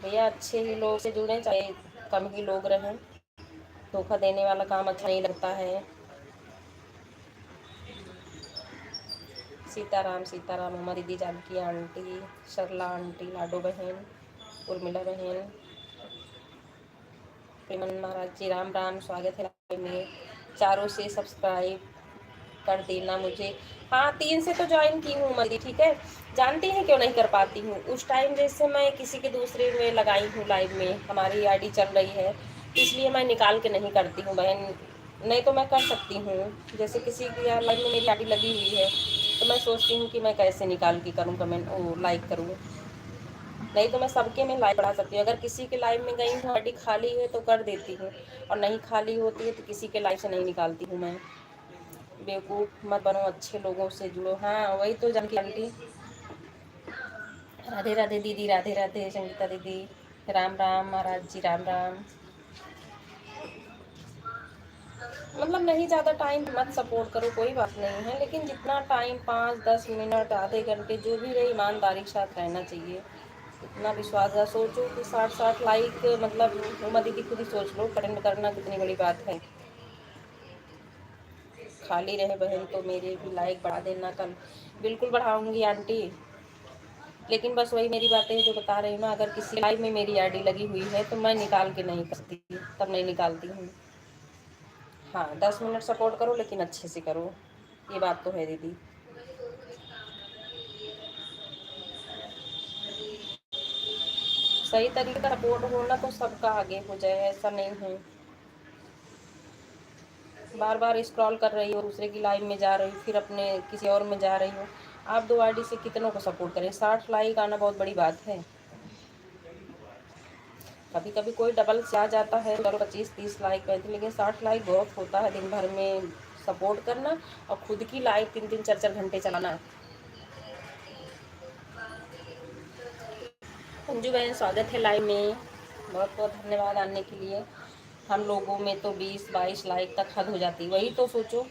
भैया अच्छे ही लोग से जुड़ें, चाहे कम ही लोग रहें। धोखा देने वाला काम अच्छा नहीं लगता है। सीताराम, सीताराम, उमा दीदी, जानकी आंटी, शर्ला आंटी, लाडो बहन, उर्मिला बहन, प्रेमन महाराज जी, राम राम, स्वागत है लाइव में। चारों से सब्सक्राइब कर देना मुझे। हाँ, 3 से तो ज्वाइन की हूँ मरी, ठीक है। जानती हैं क्यों नहीं कर पाती हूँ? उस टाइम जैसे मैं किसी के दूसरे में लगाई हूँ लाइव में, हमारी आईडी चल रही है, इसलिए मैं निकाल के नहीं करती हूँ बहन। नहीं तो मैं कर सकती हूँ, जैसे किसी की लाइव में मेरी आईडी लगी हुई है, तो मैं सोचती हूँ कि मैं कैसे निकाल के करूँ, कमेंट वो लाइक करूँ। नहीं तो मैं सबके में लाइव बढ़ा सकती हूँ। अगर किसी के लाइव में गई हूँ, आईडी खाली है तो कर देती हूँ, और नहीं खाली होती है तो किसी के लाइव से नहीं निकालती हूँ मैं। बेवकूफ़ मत बनो, अच्छे लोगों से जुड़ो। हाँ वही तो जानकी आंटी, राधे राधे दीदी, राधे राधे संगीता दीदी, राम राम महाराज जी, राम राम। मतलब नहीं ज़्यादा टाइम मत सपोर्ट करो, कोई बात नहीं है, लेकिन जितना टाइम 5-10 मिनट आधे घंटे जो भी रहे, ईमानदारी के साथ रहना चाहिए। इतना विश्वास है, सोचो कि 60-60 लाइक, मतलब उमा दीदी खुद ही सोच लो, अटेंड करना कितनी बड़ी बात है। खाली रहे बहन तो मेरे भी लाइक बढ़ा देना कल। बिल्कुल बढ़ाऊंगी आंटी, लेकिन बस वही मेरी बातें जो बता रही हूँ ना, अगर किसी लाइव में मेरी आईडी लगी हुई है तो मैं निकाल के नहीं करती, तब नहीं निकालती हूँ। हाँ 10 मिनट सपोर्ट करो, लेकिन अच्छे से करो, ये बात तो है दीदी। सही तरीके का सपोर्ट होना तो सबका आगे हो जाए, ऐसा नहीं है। बार बार स्क्रॉल कर रही हो, दूसरे की लाइव में जा रही हो, फिर अपने किसी और में जा रही हो। आप 2 आईडी से कितनों को सपोर्ट करें? 60 लाइक आना बहुत बड़ी बात है। कभी कभी कोई डबल से आ जाता है, चलो 25-30 लाइक रहती, लेकिन 60 लाइक बहुत होता है दिन भर में सपोर्ट करना, और खुद की लाइव 3-3 4-4 घंटे चलाना। अंजू बहन स्वागत है लाइव में, बहुत बहुत धन्यवाद आने के लिए। हम लोगों में तो 20-22 लाइक तक हद हो जाती, वही तो सोचो।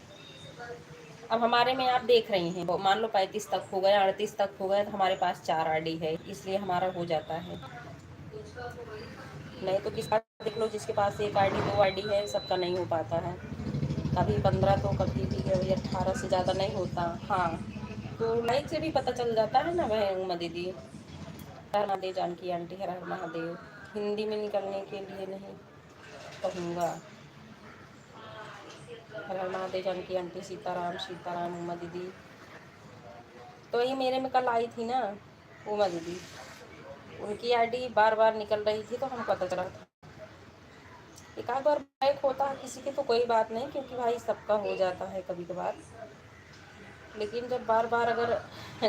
अब हमारे में आप देख रही हैं, मान लो 35 तक हो गए, 38 तक हो गए, तो हमारे पास 4 आईडी है, इसलिए हमारा हो जाता है। नहीं तो किसका देख लो, जिसके पास 1 आईडी 2 आईडी है, सबका नहीं हो पाता है। कभी 15 तो कभी भी 18 से ज़्यादा नहीं होता। हाँ तो लाइक से भी पता चल जाता है ना वह उमा दीदी। हर हर महादेव जानकी आंटी, हर हर महादेव। हिंदी में निकलने के लिए नहीं कहूँगा। हर हर महादेव जानकी आंटी, सीताराम सीताराम उमा दीदी। तो ये मेरे में कल आई थी ना उमा दीदी, उनकी आईडी बार बार निकल रही थी, तो हमको पता चला था। एक आध बार बैक होता है किसी के तो कोई बात नहीं, क्योंकि भाई सबका हो जाता है कभी कभार, लेकिन जब बार बार अगर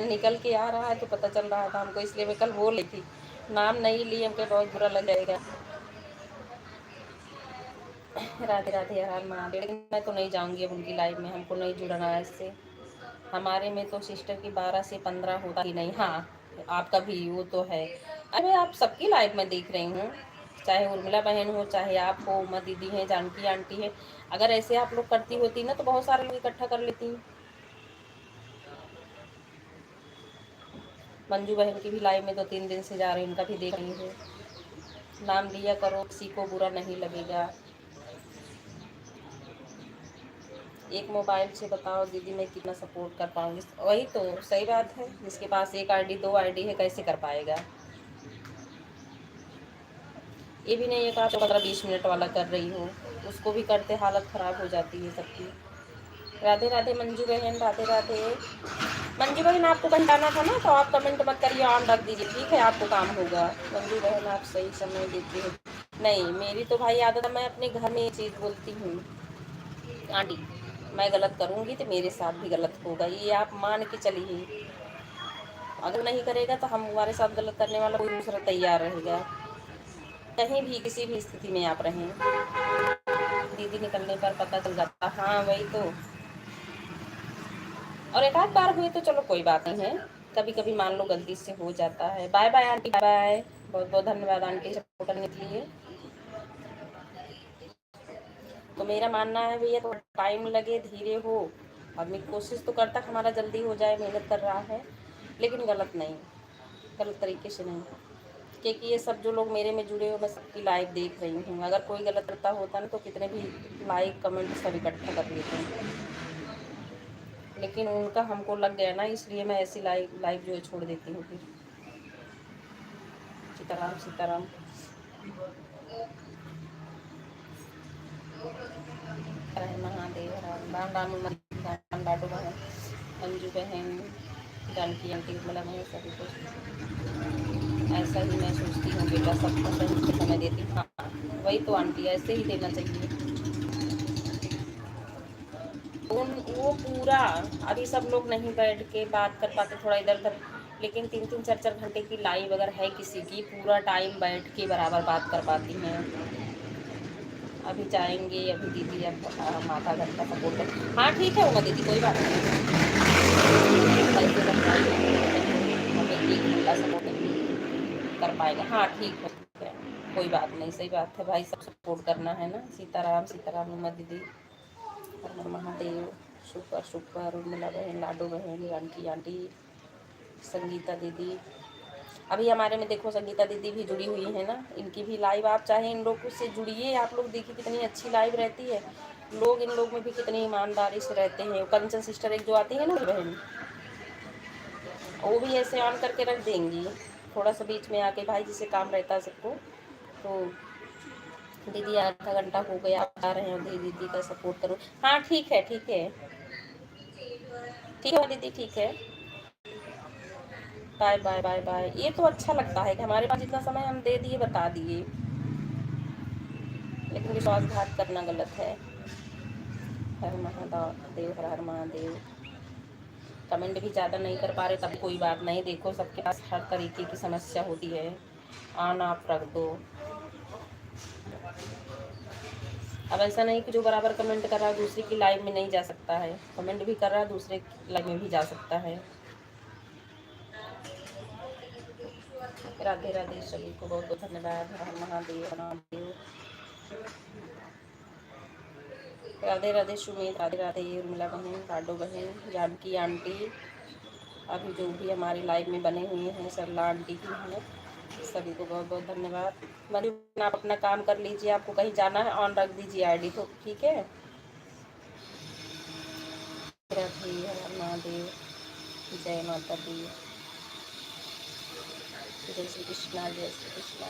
निकल के आ रहा है तो पता चल रहा था हमको, इसलिए मैं कल बोल रही थी। नाम नहीं लिए हमको बहुत बुरा लग जाएगा। राधे राधे, हर महादेव। लेकिन मैं तो नहीं जाऊंगी अब उनकी लाइफ में, हमको नहीं जुड़ना है इससे। हमारे में तो सिस्टर की 12 से 15 होता ही नहीं। हाँ आपका भी वो तो है। अरे आप सबकी लाइफ में देख रही हूँ, चाहे उर्मिला बहन हो, चाहे आप हो, उमा दीदी हैं, जानकी आंटी है। अगर ऐसे आप लोग करती होती ना तो बहुत सारे लोग इकट्ठा कर लेती। मंजू बहन की भी लाइव में 2-3 दिन से जा रही, उनका भी देख रही हूँ। नाम लिया करो, किसी को बुरा नहीं लगेगा। एक मोबाइल से बताओ दीदी मैं कितना सपोर्ट कर पाऊँगी? वही तो सही बात है, जिसके पास 1 आईडी 2 आईडी है कैसे कर पाएगा? ये भी नहीं है कि आप 15-20 मिनट वाला कर रही हो, उसको भी करते हालत ख़राब हो जाती है सबकी। राधे राधे मंजू बहन, राधे राधे। मंजू बहन आपको कहीं जाना था ना, तो आप कमेंट मत करिए, ऑन रख दीजिए, ठीक है? आपको काम होगा। मंजू बहन आप सही समय देती हो। नहीं मेरी तो भाई आदत है, मैं अपने घर में ये चीज़ बोलती हूँ आंटी, मैं गलत करूँगी तो मेरे साथ भी गलत होगा, ये आप मान के चलिए। अगर नहीं करेगा तो हम हमारे साथ गलत करने वाला कोई दूसरा तैयार रहेगा, कहीं भी किसी भी स्थिति में आप रहें। दीदी निकलने पर पता चल जाता। हाँ वही तो, और एक आध बार हुए तो चलो कोई बात नहीं है, कभी कभी मान लो गलती से हो जाता है। Bye bye aunty, bye bye. बहुत बहुत धन्यवाद आंटी सपोर्ट करने के लिए। तो मेरा मानना है भैया, तो टाइम लगे, धीरे हो, आदमी कोशिश तो करता हमारा जल्दी हो जाए, मेहनत कर रहा है, लेकिन गलत नहीं, गलत तरीके से नहीं। क्योंकि ये सब जो लोग मेरे में जुड़े हो, मैं सबकी लाइव देख रही हूँ। अगर कोई गलत करता होता ना तो कितने भी लाइक कमेंट सब इकट्ठा कर लेते हैं, लेकिन उनका हमको लग गया ना, इसलिए मैं ऐसी लाइव जो है छोड़ देती हूँ। फिर सीताराम सीताराम। हर महादेव, राम राम राम, राम लाडो बहन, मंजू बहन, जानकी आंटी, मतलब मैं सभी को ऐसा ही मैं सोचती हूँ बेटा, सबको सही समय देती हूँ। हाँ वही तो आंटी, ऐसे ही देना चाहिए। वो पूरा, अभी सब लोग नहीं बैठ के बात कर पाते, थोड़ा इधर उधर, लेकिन 3-3 4-4 घंटे की लाइव अगर है किसी की, पूरा टाइम बैठ के बराबर बात कर पाती हैं। अभी जाएंगे, अभी दीदी अब हम आधा घंटा सपोर्ट कर। हाँ ठीक है उमा दीदी, कोई बात नहीं, हमें 1 घंटा सपोर्ट कर पाएगा। हाँ ठीक है, कोई बात नहीं, सही बात है भाई, सब सपोर्ट करना है ना। सीताराम सीताराम उमा दीदी, हर हर महादेव, सुपर सुपर, उर्मिला बहन, लाडो बहन, जानकी आंटी, संगीता दीदी। अभी हमारे में देखो संगीता दीदी भी जुड़ी हुई है ना, इनकी भी लाइव आप चाहे इन लोग से जुड़िए, आप लोग देखिए कितनी अच्छी लाइव रहती है। लोग इन लोग में भी कितनी ईमानदारी से रहते हैं। कंचन सिस्टर एक जो आती है ना बहन, वो भी ऐसे ऑन करके रख देंगी, थोड़ा सा बीच में आके भाई जिसे काम रहता है सबको, तो दीदी आधा घंटा हो गया आप आ रहे हैं, दीदी का सपोर्ट करो। हाँ ठीक है ठीक है ठीक है दीदी, ठीक है, बाय बाय बाय बाय। ये तो अच्छा लगता है कि हमारे पास जितना समय हम दे दिए, बता दिए, लेकिन विश्वासघात करना गलत है। हर महादेव, हर हर महादेव। कमेंट भी ज़्यादा नहीं कर पा रहे तब कोई बात नहीं, देखो सबके पास हर तरीके की समस्या होती है, ऑन आप रख दो। अब ऐसा नहीं कि जो बराबर कमेंट कर रहा है दूसरे की लाइव में नहीं जा सकता है, कमेंट भी कर रहा है दूसरे की लाइव में भी जा सकता है। राधे राधे सभी को बहुत बहुत धन्यवाद। हर महादेव महादेव। राधे राधे सुमित, राधे राधे उर्मिला बहन, लाडो बहन, जानकी आंटी, अभी जो भी हमारी लाइव में बने हुए हैं, सरला आंटी भी हैं, सभी को बहुत बहुत धन्यवाद। मतलब आप अपना काम कर लीजिए, आपको कहीं जाना है ऑन रख दीजिए आईडी, तो ठीक है। राधे हर महादेव, जय माता दी, जय श्री कृष्णा, जय श्री कृष्णा।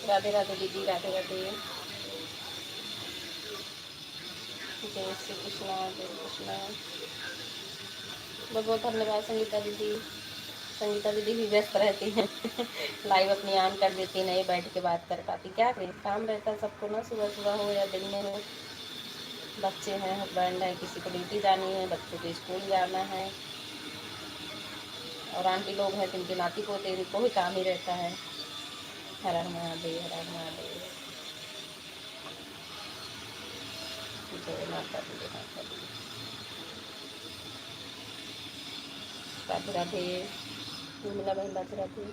राधे राधे दीदी, राधे राधे, जय श्री कृष्णा, जय श्री कृष्णा। बहुत बहुत धन्यवाद संगीता दीदी। संगीता दीदी भी व्यस्त रहती हैं लाइव अपनी ऑन कर देती, नहीं बैठ के बात कर पाती, क्या करें, काम रहता है सबको ना, सुबह सुबह हो या दिन में हो। बच्चे हैं, हस्बैंड है, किसी को ड्यूटी जानी है, बच्चों को स्कूल जाना है, और आंटी लोग हैं जिनके नाती पोते, इनको भी काम ही रहता है। हर हर महादेव, हर हर महादेव, जय माता दी, जय माता दी। राधे राधे उर्मिला बहन, राधे राधे।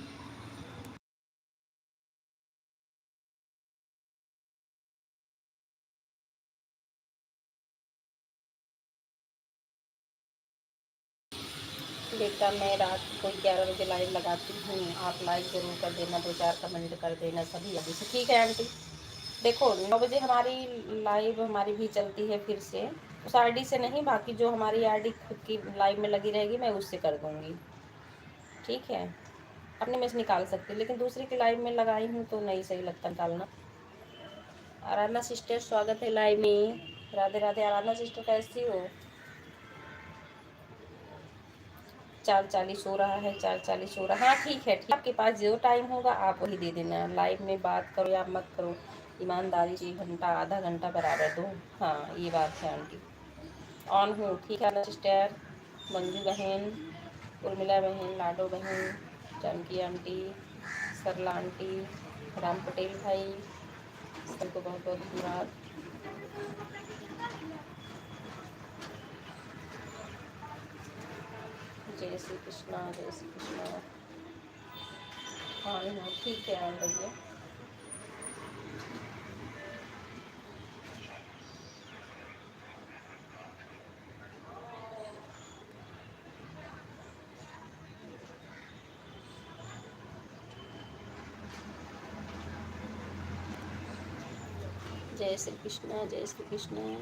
बेटा मैं रात को 11 बजे लाइव लगाती हूँ, आप लाइव ज़रूर कर देना, 2-4 कमेंट कर देना सभी अभी से, ठीक है आंटी। देखो 9 बजे हमारी लाइव हमारी भी चलती है फिर से, उस आईडी से नहीं, बाकी जो हमारी आईडी खुद की लाइव में लगी रहेगी मैं उससे कर दूँगी, ठीक है। अपने में से निकाल सकती, लेकिन दूसरे की लाइव में लगाई हूँ तो नहीं सही लगता निकालना। आराधना सिस्टर स्वागत है लाइव में। राधे राधे आराधना सिस्टर, कैसी हो? 4:40 हो रहा है, 4:40 हो रहा है। हाँ ठीक है, ठीक, आपके पास जो टाइम होगा आप वही दे देना, लाइव में बात करो या मत करो, ईमानदारी से 1 घंटा आधा घंटा बराबर दो। हाँ ये बात है आंटी, ऑन हूँ, ठीक है ना सिस्टर। मंजू बहन, उर्मिला बहन, लाडो बहन, जानकी आंटी, सरला आंटी, राम पटेल भाई, सबको बहुत बहुत धन्यवाद। जय श्री कृष्णा, जय श्री कृष्णा। हाँ हाँ ठीक है आन भैया। जय श्री कृष्णा, जय श्री कृष्णा।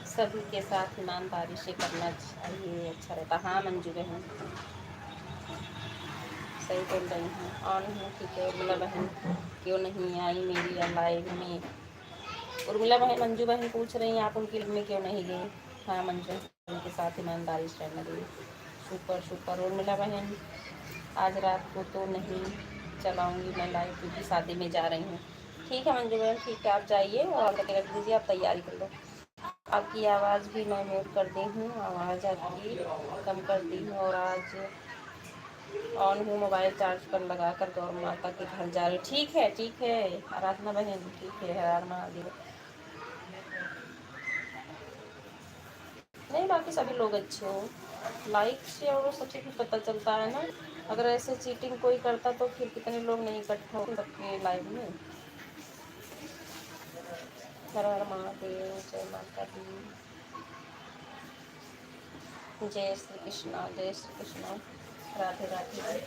सभी के साथ ईमानदारी से करना चाहिए, अच्छा रहता। हाँ मंजू बहन सही बोल रही हैं, ऑन हूँ, ठीक है। उर्मिला बहन क्यों नहीं आई मेरी लाइव में? उर्मिला बहन मंजू बहन पूछ रही हैं आप उनकी लाइव में क्यों नहीं गई। हाँ मंजू, उनके साथ ईमानदारी से रहना चाहिए। सुपर सुपर उर्मिला बहन, आज रात को तो नहीं चलाऊँगी मैं लाइव क्योंकि शादी में जा रही हूँ। ठीक है मंजू बहन, ठीक है, आप जाइए और करके रख दीजिए, आप तैयारी कर लो। आपकी आवाज़ भी मैं म्यूट कर दी हूँ, आवाज़ आपकी कम कर दी हूँ। और आज ऑन हूँ, मोबाइल चार्ज पर लगा कर गौर माता के घर जा रही। ठीक है आराधना बहन, ठीक है, हर हर महादेव। नहीं, बाकी सभी लोग अच्छे हो। लाइक से और सबसे भी पता चलता है ना। अगर ऐसे चीटिंग कोई करता तो फिर कितने लोग नहीं इकट्ठा हो सबके लाइव में। हर हर महादेव, जय माता दी, जय श्री कृष्णा, जय श्री कृष्णा, राधे राधे।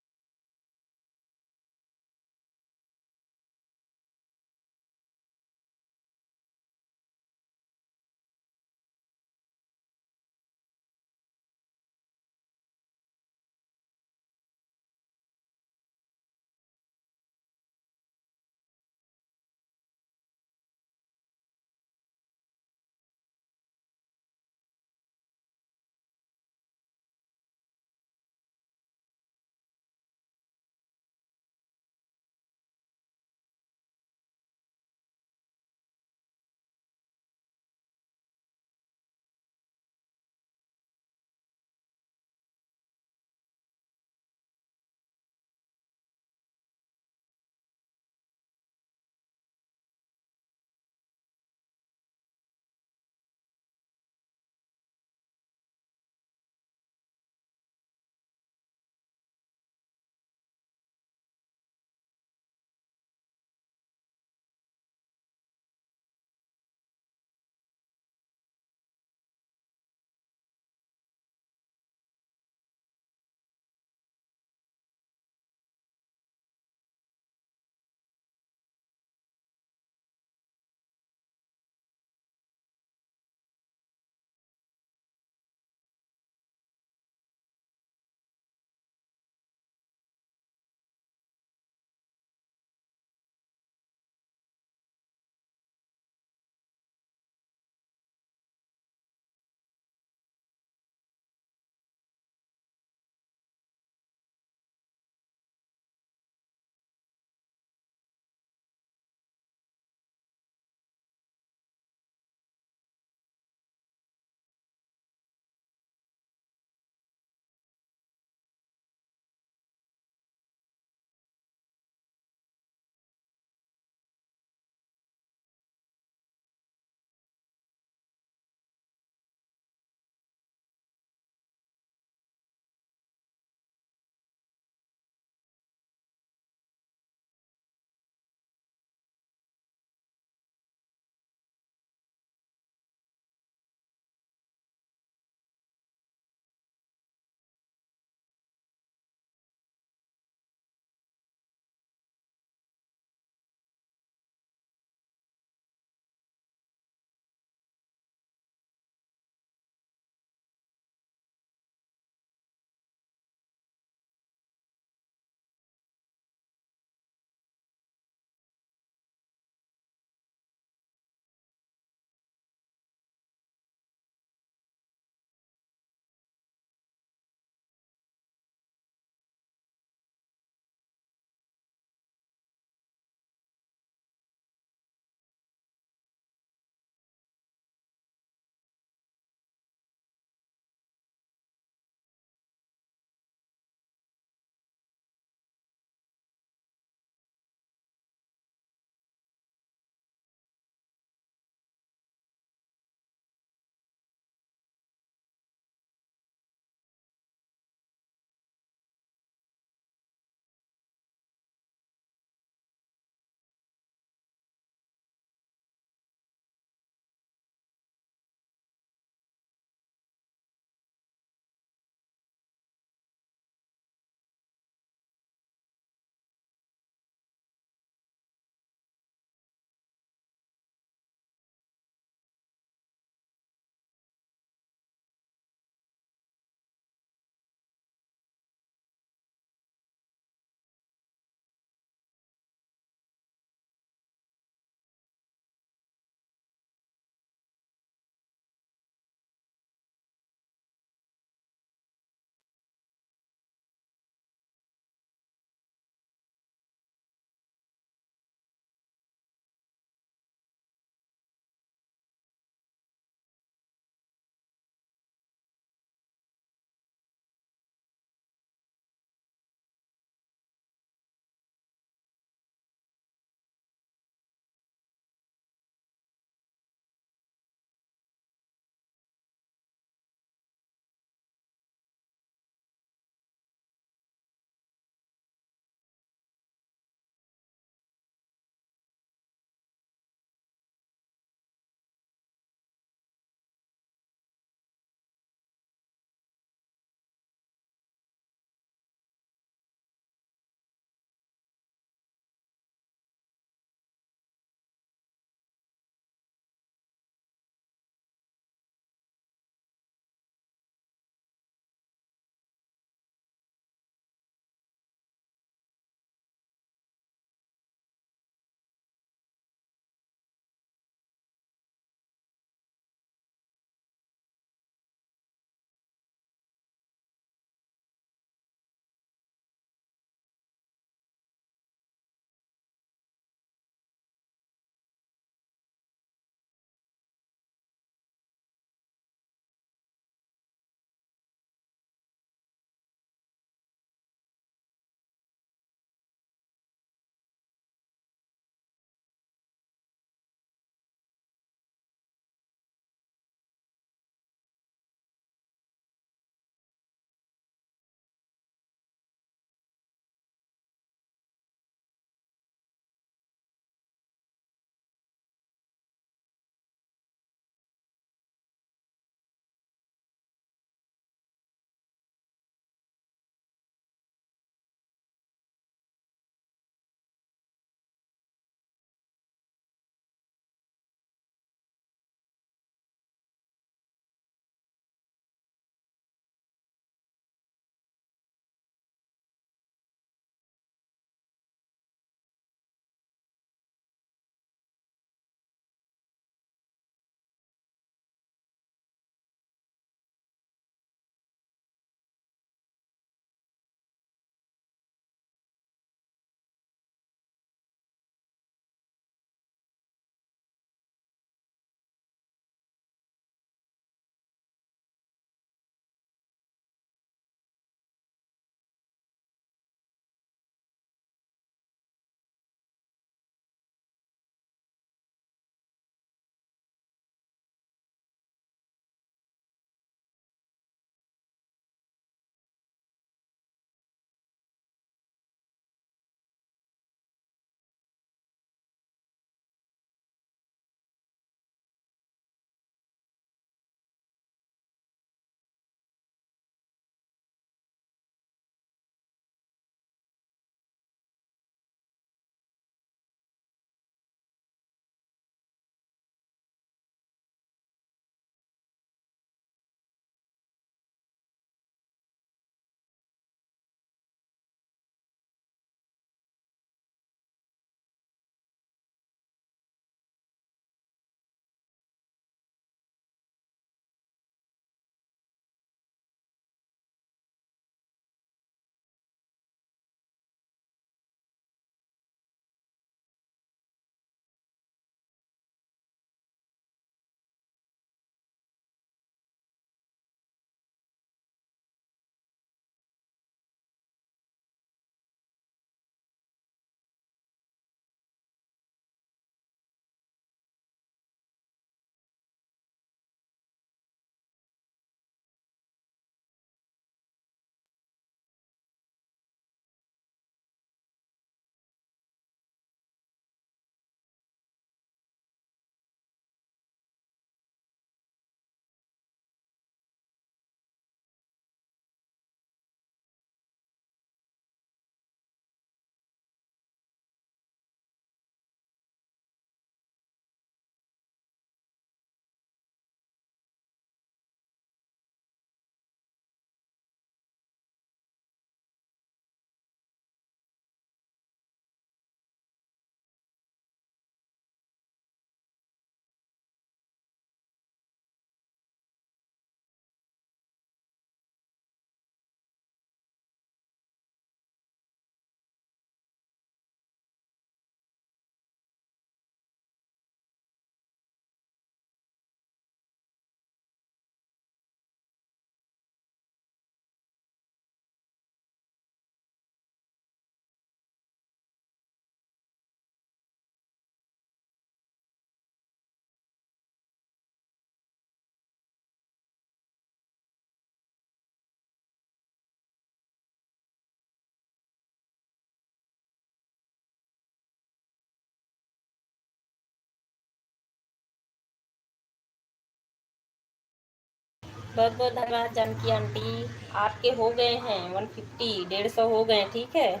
बहुत बहुत धन्यवाद जानकी आंटी। आपके हो गए हैं 150, 150 हो गए। ठीक है,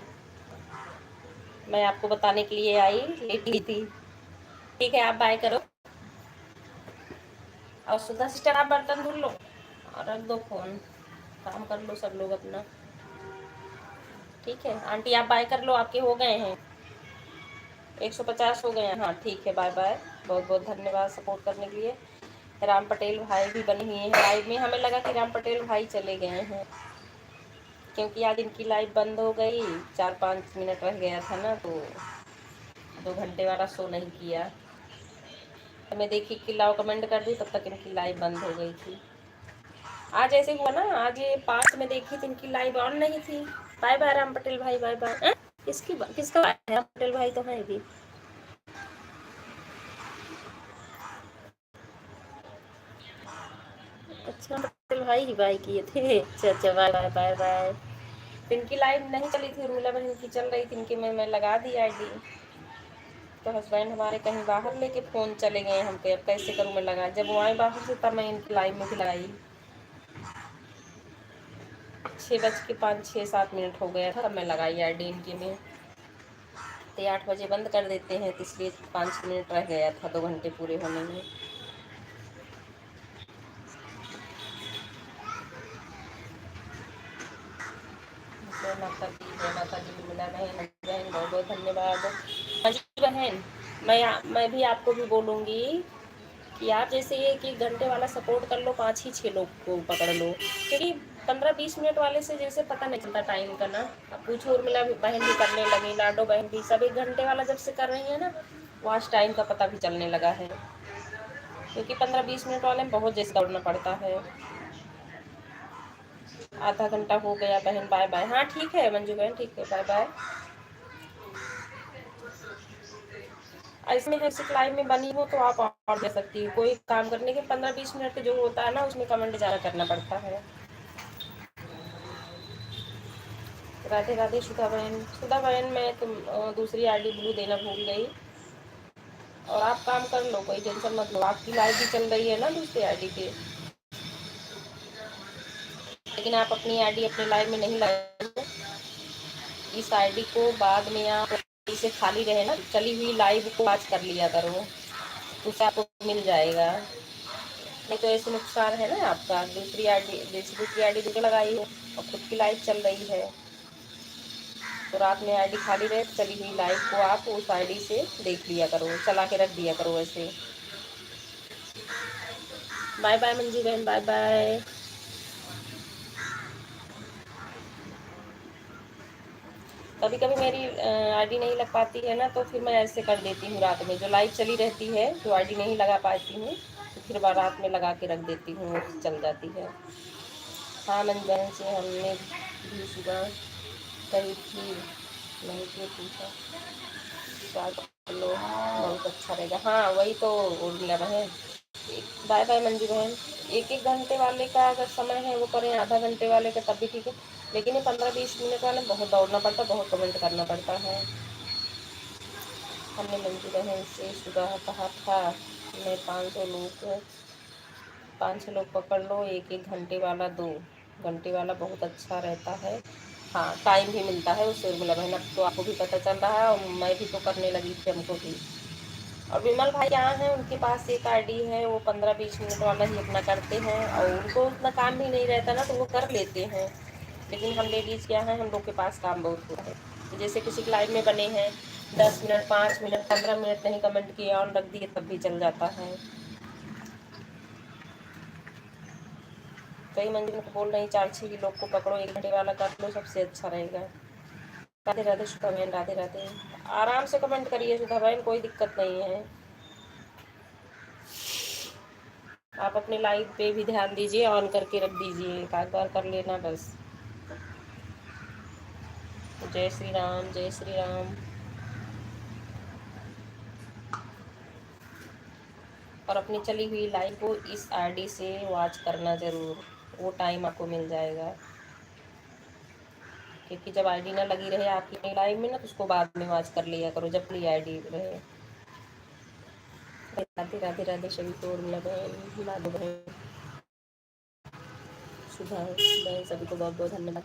मैं आपको बताने के लिए आई, लेटी थी। ठीक है, आप बाय करो। और सुधा सिस्टर आप बर्तन धुल लो और रख दो फोन, काम कर लो सब लोग अपना। ठीक है आंटी, आप बाय कर लो, आपके हो गए हैं 150 हो गए हैं। हाँ ठीक है, बाय बाय। बहुत बहुत धन्यवाद सपोर्ट करने के लिए। राम पटेल भाई भी बने हुए हैं लाइव में। हमें लगा कि राम पटेल भाई चले गए हैं, क्योंकि आज इनकी लाइव बंद हो गई। 4-5 मिनट रह गया था ना, तो 2 घंटे वाला शो नहीं किया। तो मैं देखी कि लाओ कमेंट कर दी, तब तक इनकी लाइव बंद हो गई थी। आज ऐसे हुआ ना, आज ये 5 में देखी थी, इनकी लाइव ऑन नहीं थी। बाय बाय राम पटेल भाई, बाय बाय। किसका है? राम पटेल भाई तो है भी। अच्छा, पटेल भाई ही बाय किए थे। अच्छा अच्छा, बाय बाय बाय बाय। इनकी लाइव नहीं चली थी, उर्मिला बहन की चल रही थी। इनकी मैं लगा दी आईडी, तो हस्बैंड हमारे कहीं बाहर लेके फ़ोन चले गए हमको। अब कैसे करूँ मैं लगा, जब वो आए बाहर से तब मैं इनकी लाइव में भी लगाई। 6:05-6-7 हो गया था, तब मैं लगाई आईडी इनकी में। तो 8 बजे बंद कर देते हैं, तो इसलिए 5 मिनट रह गया था 2 घंटे पूरे होने में। जय माता दी, जय माता दी। उर्मिला बहन, बहन बहुत बहुत धन्यवाद। मंजू बहन, मैं भी आपको भी बोलूँगी कि आप जैसे ये कि घंटे वाला सपोर्ट कर लो, 5 ही 6 लोग को पकड़ लो, क्योंकि 15-20 मिनट वाले से जैसे पता नहीं चलता टाइम का ना। अब पूछो, उर्मिला बहन भी करने लगी, लाडो बहन भी, सब 1 घंटे वाला जब से कर रही है ना, वॉच टाइम का पता भी चलने लगा है। क्योंकि 15-20 मिनट वाले में बहुत जैसे दौड़ना पड़ता है। आधा घंटा हो गया बहन, बाय बाय। हाँ ठीक है मंजू बहन, ठीक है, बाय बाय। इसमें है लाइव में बनी हो तो आप और दे सकती हो। कोई काम करने के 15-20 मिनट जो होता है ना, उसमें कमेंट ज़्यादा करना पड़ता है। राधे राधे सुधा बहन। सुधा बहन, मैं तुम दूसरी आईडी ब्लू देना भूल गई। और आप काम कर लो, कोई टेंशन मत लो। आपकी लाइव भी चल रही है ना दूसरी आईडी पे, लेकिन आप अपनी आईडी अपने लाइव में नहीं लगाए। इस आईडी को बाद में आप इसे खाली रहे ना, चली हुई लाइव को वॉच कर लिया करो, उससे आपको मिल जाएगा। नहीं तो ऐसे नुकसान है ना आपका। दूसरी आईडी दूसरी लगाई है और खुद की लाइव चल रही है, तो रात में आईडी खाली रहे, चली हुई लाइव को आप उस आईडी से देख लिया करो, चला के रख दिया करो ऐसे। बाय बाय मंजू बहन, बाय बाय। कभी कभी मेरी आईडी नहीं लग पाती है ना, तो फिर मैं ऐसे कर देती हूँ, रात में जो लाइव चली रहती है, जो आईडी नहीं लगा पाती हूँ, तो फिर रात में लगा के रख देती हूँ, चल जाती है। हाँ मंजू बहन से हमने भी सुबह कही थी, नहीं तो पूछा क्या कर लो, बहुत अच्छा रहेगा। हाँ वही तो उर्मिला बहन। बाय बाय मंजू बहन। 1-1 घंटे वाले का अगर समय है वो करें, आधा घंटे वाले का तब भी ठीक है, लेकिन ये 15-20 मिनट वाले बहुत दौड़ना पड़ता, बहुत कमेंट करना पड़ता है। हमने मंजू बहन से सुबह कहा था, मैं 500 लोग पकड़ लो, 1-1 घंटे वाला, 2 घंटे वाला बहुत अच्छा रहता है। हाँ टाइम भी मिलता है उससे उर्मिला बहन, अब तो आपको भी पता चल रहा है, और मैं भी तो करने लगी थी, हमको भी। और विमल भाई यहाँ हैं, उनके पास एक आईडी है, वो 15-20 मिनट वाला ही अपना करते हैं, और उनको उतना काम भी नहीं रहता ना, तो वो कर लेते हैं। लेकिन हम लेडीज़ क्या हैं, हम लोग के पास काम बहुत होता है। तो जैसे किसी की लाइव में बने हैं, 10 मिनट, 5 मिनट, 15 मिनट नहीं कमेंट किए, ऑन रख दिए, तब भी चल जाता है। कई मंजिल को बोल रही 4-6 लोग को पकड़ो, 1 घंटे वाला कर लो, सबसे अच्छा रहेगा। राधे राधे सुधा बहन, राधे राधे। आराम से कमेंट करिए सुधा बहन, कोई दिक्कत नहीं है। आप अपने लाइव पे भी ध्यान दीजिए, ऑन करके रख दीजिए, एक आध बार कर लेना बस। जय श्री राम, जय श्री राम। और अपनी चली हुई लाइव को इस आईडी से वॉच करना ज़रूर, वो टाइम आपको मिल जाएगा। क्योंकि जब आईडी ना लगी रहे आपकी लाइव में ना, तो उसको बाद में वॉच कर लिया करो, जब भी आईडी रहे। राधे राधे राधे सभी को, लाडो बहन। सुधा बहन सभी को बहुत बहुत धन्यवाद।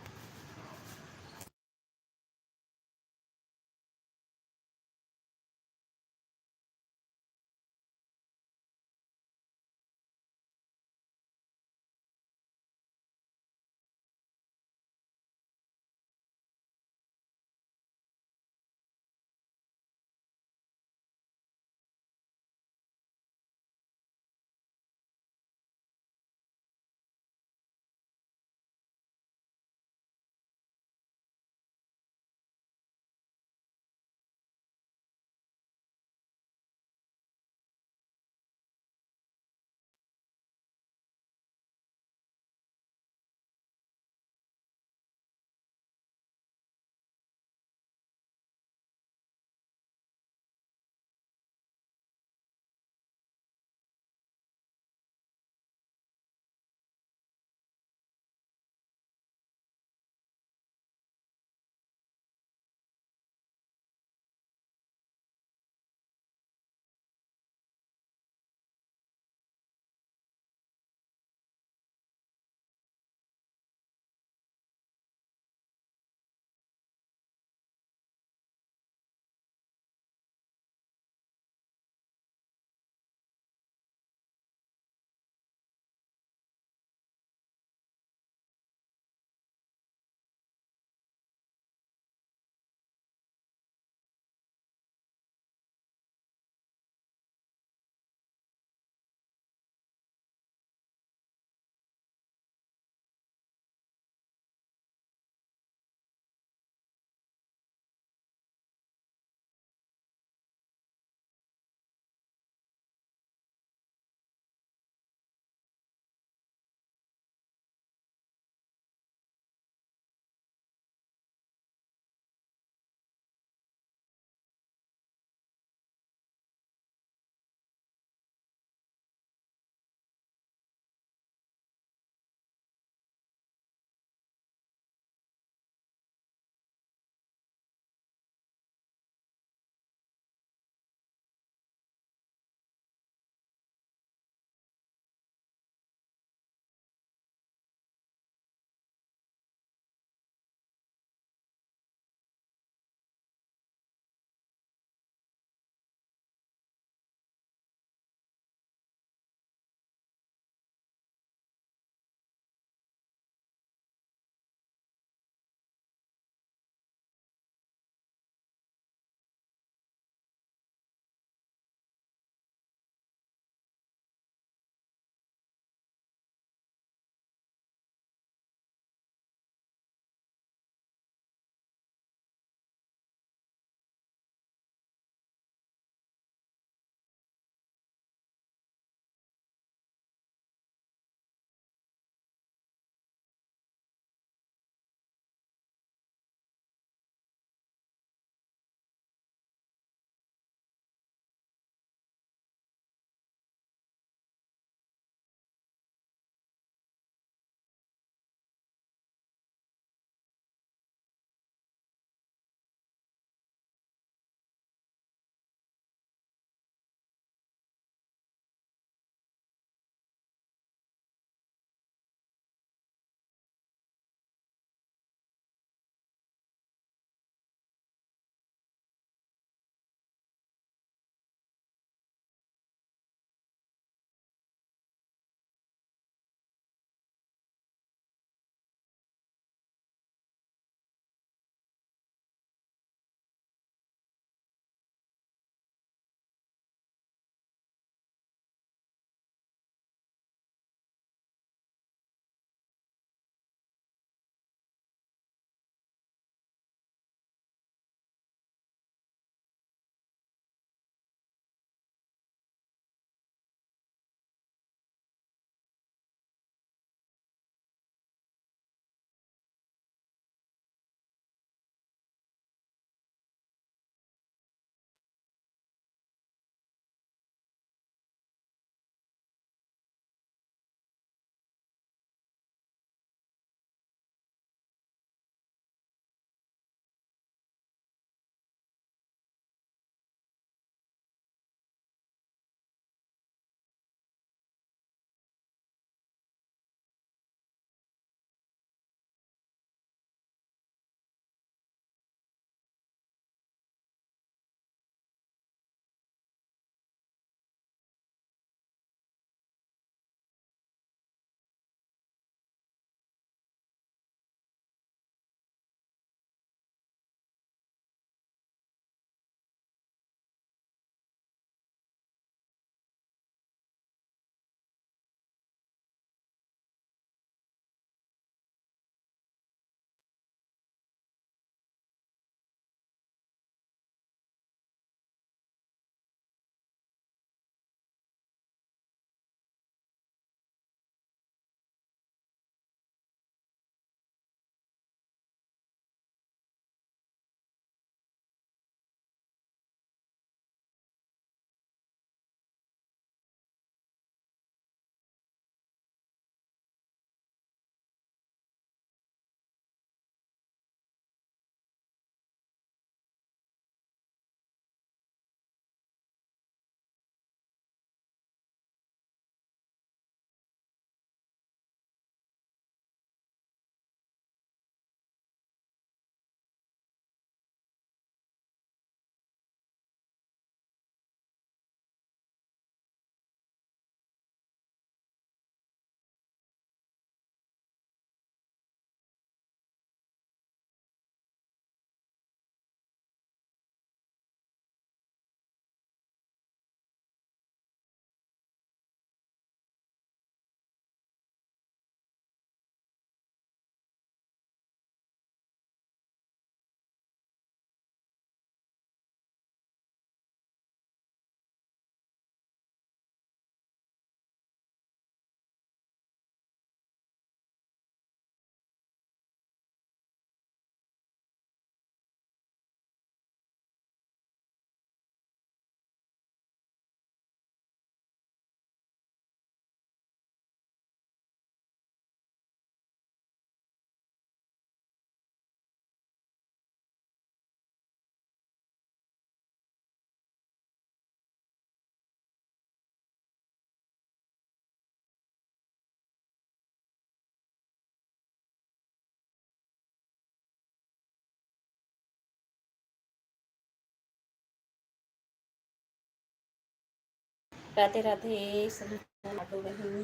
राधे राधे सभी लाडो बहन,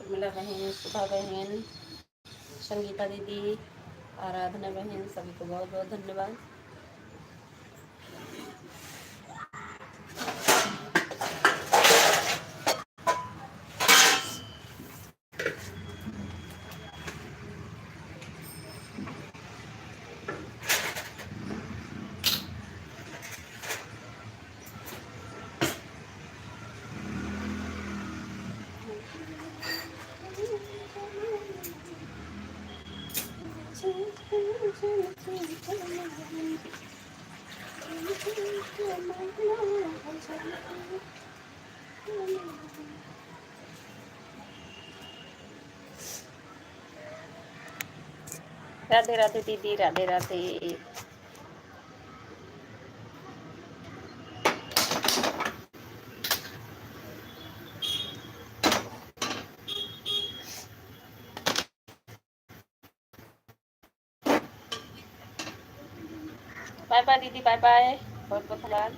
उर्मिला बहन, सुधा बहन, संगीता दीदी, आराधना बहन, सभी को बहुत बहुत धन्यवाद। राधे राधे दीदी, राधे राधे। बाय बाय दीदी, बाय बाय, बहुत बहुत धन्यवाद।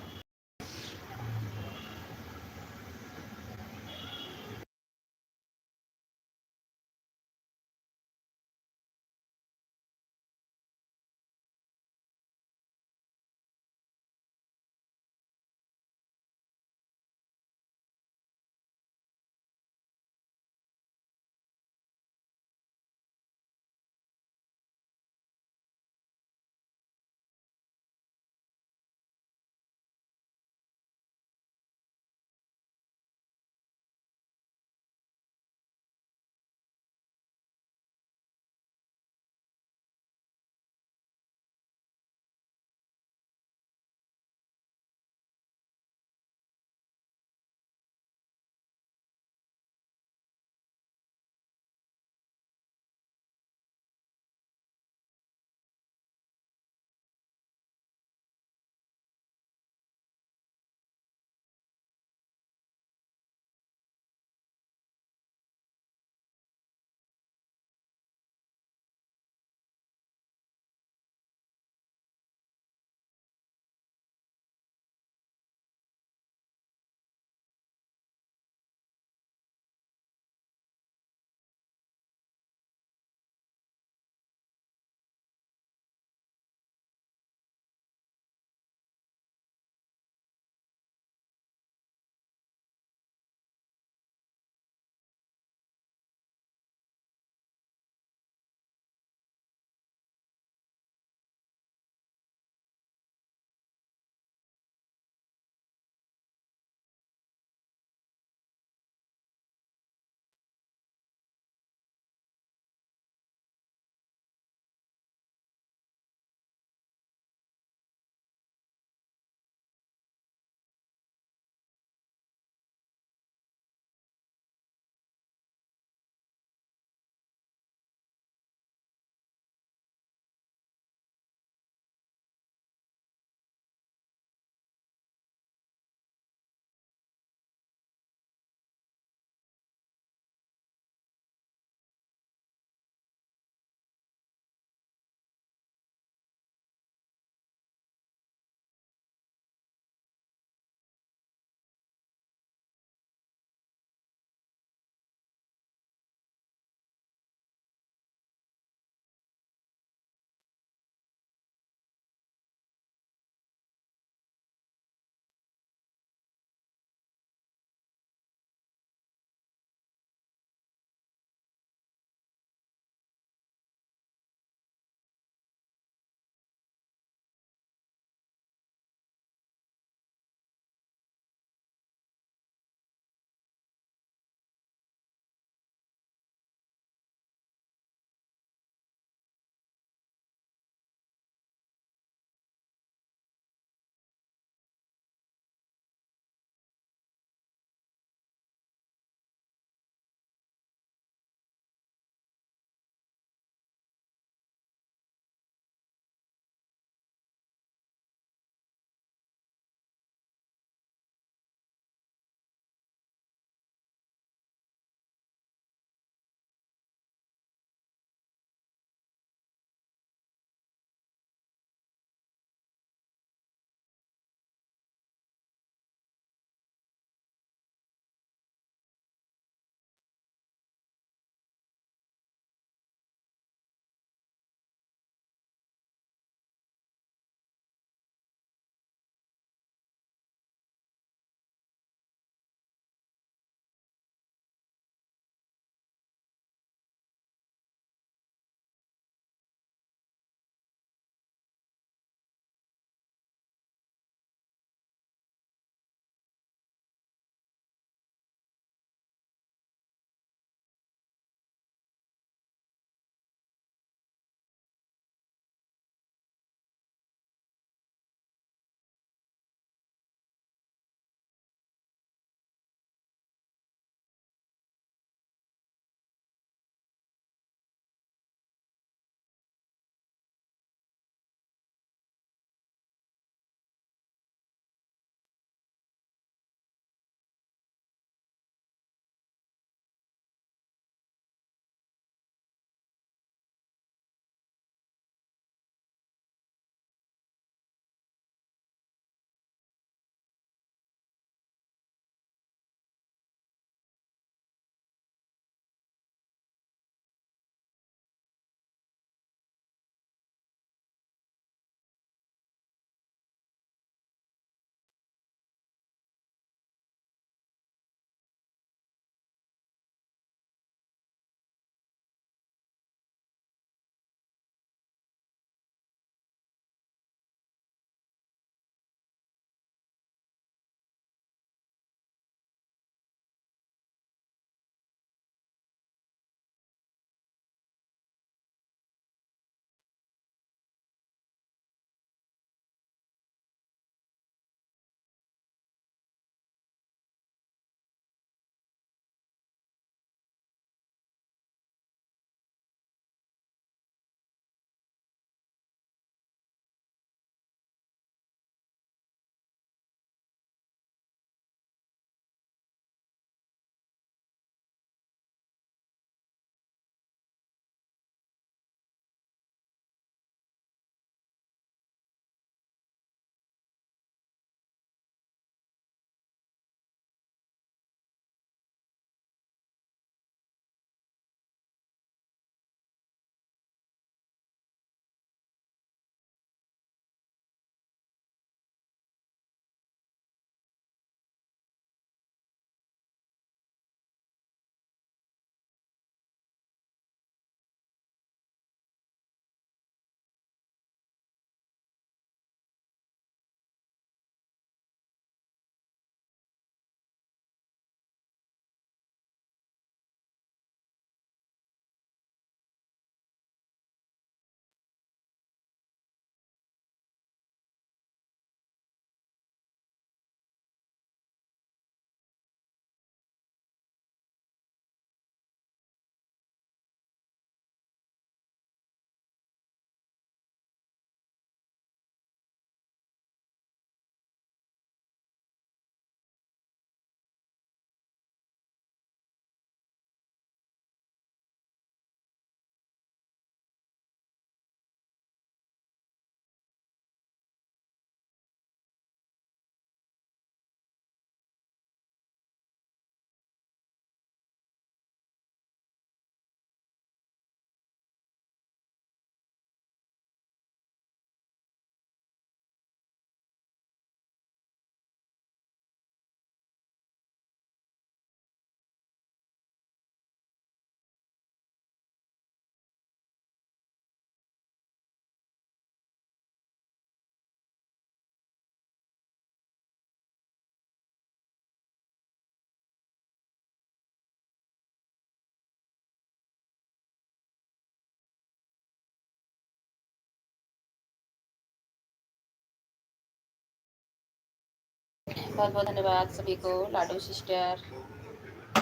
बहुत बहुत धन्यवाद सभी को, लाडो सिस्टर,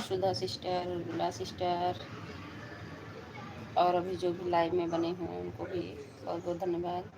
सुधा सिस्टर, उर्मिला सिस्टर, और अभी जो भी लाइव में बने हैं उनको भी बहुत बहुत धन्यवाद।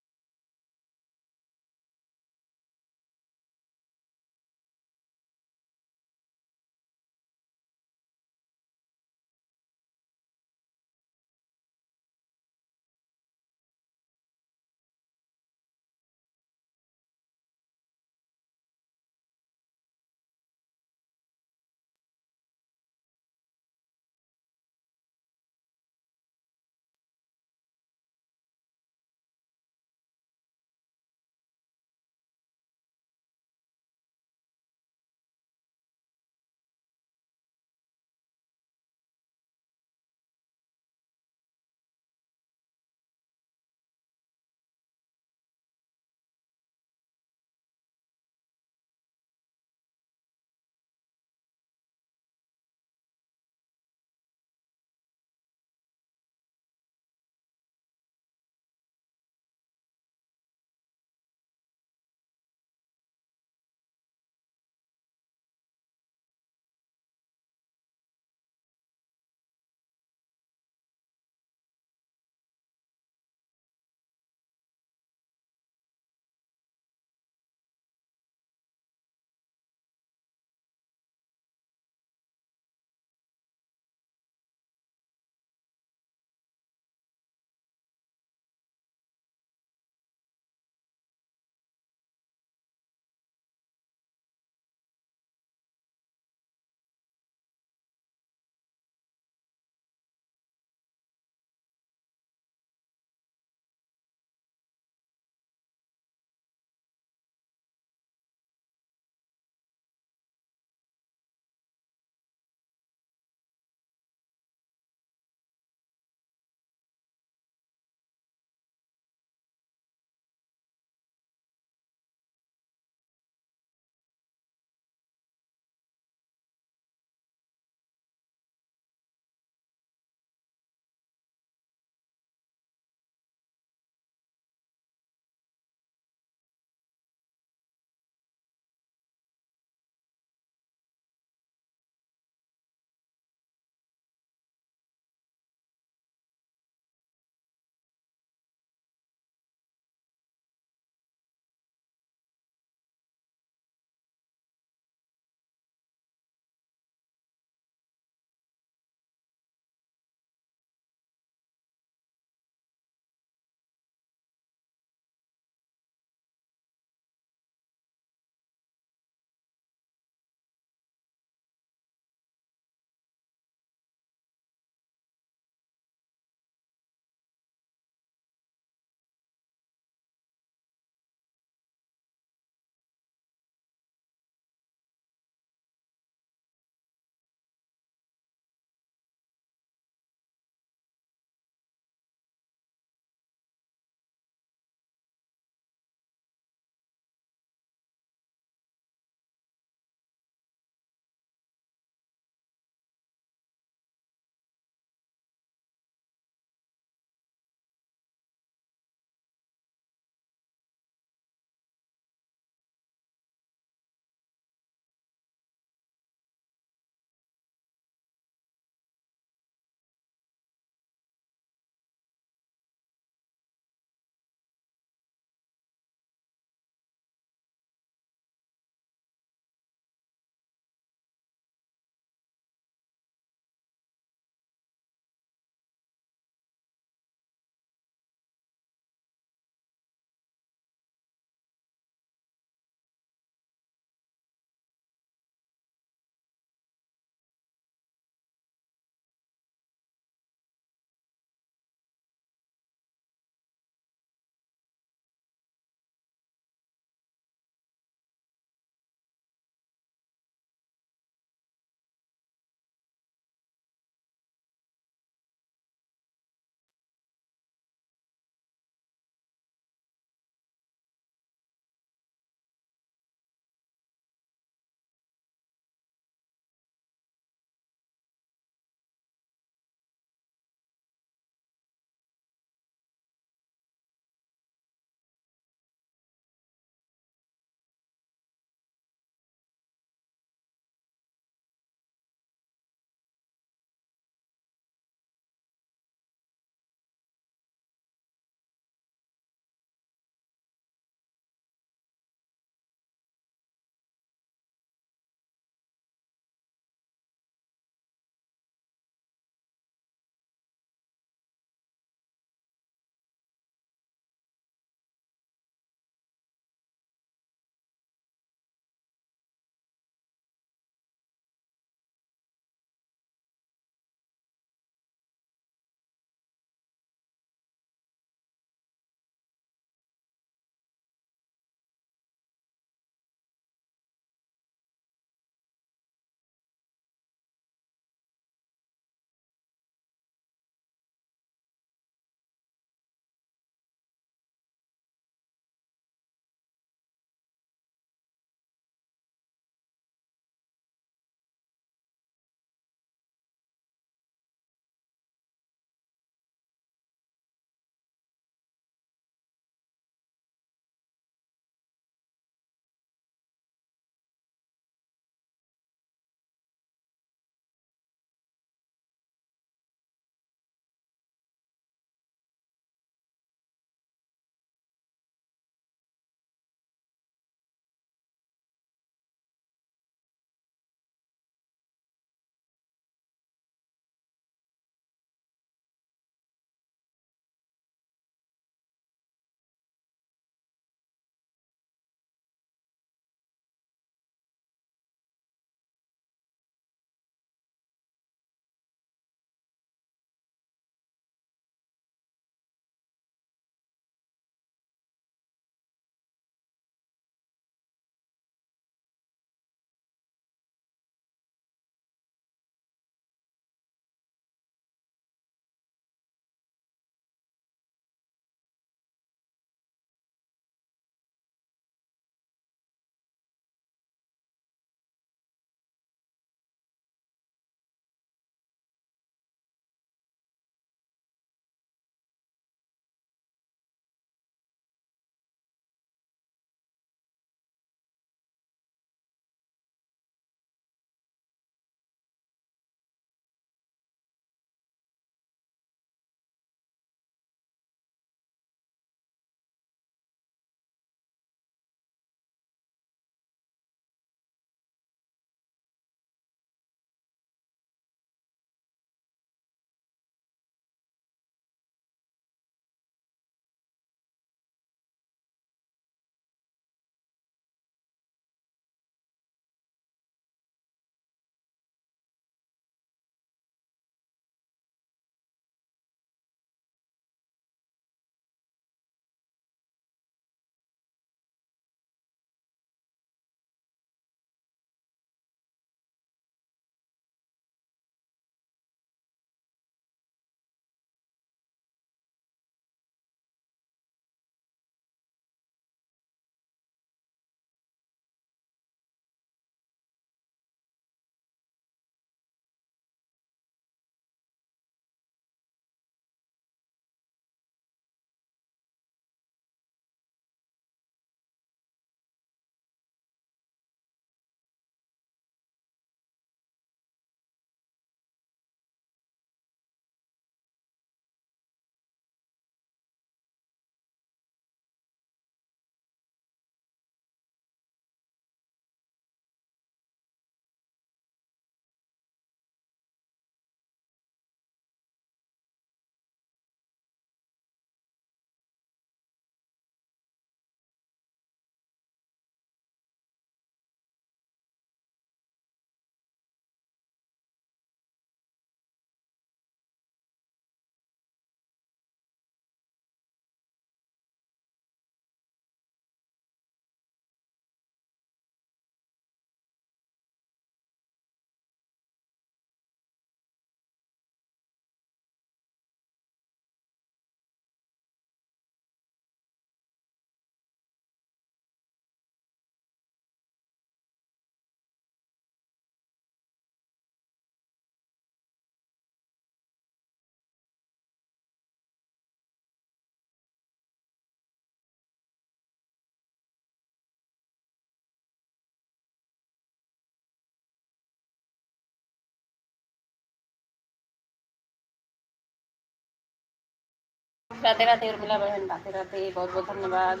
राधे राधे उर्मिला बहन, राधे राधे, बहुत बहुत धन्यवाद।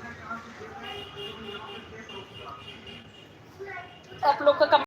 आप लोग का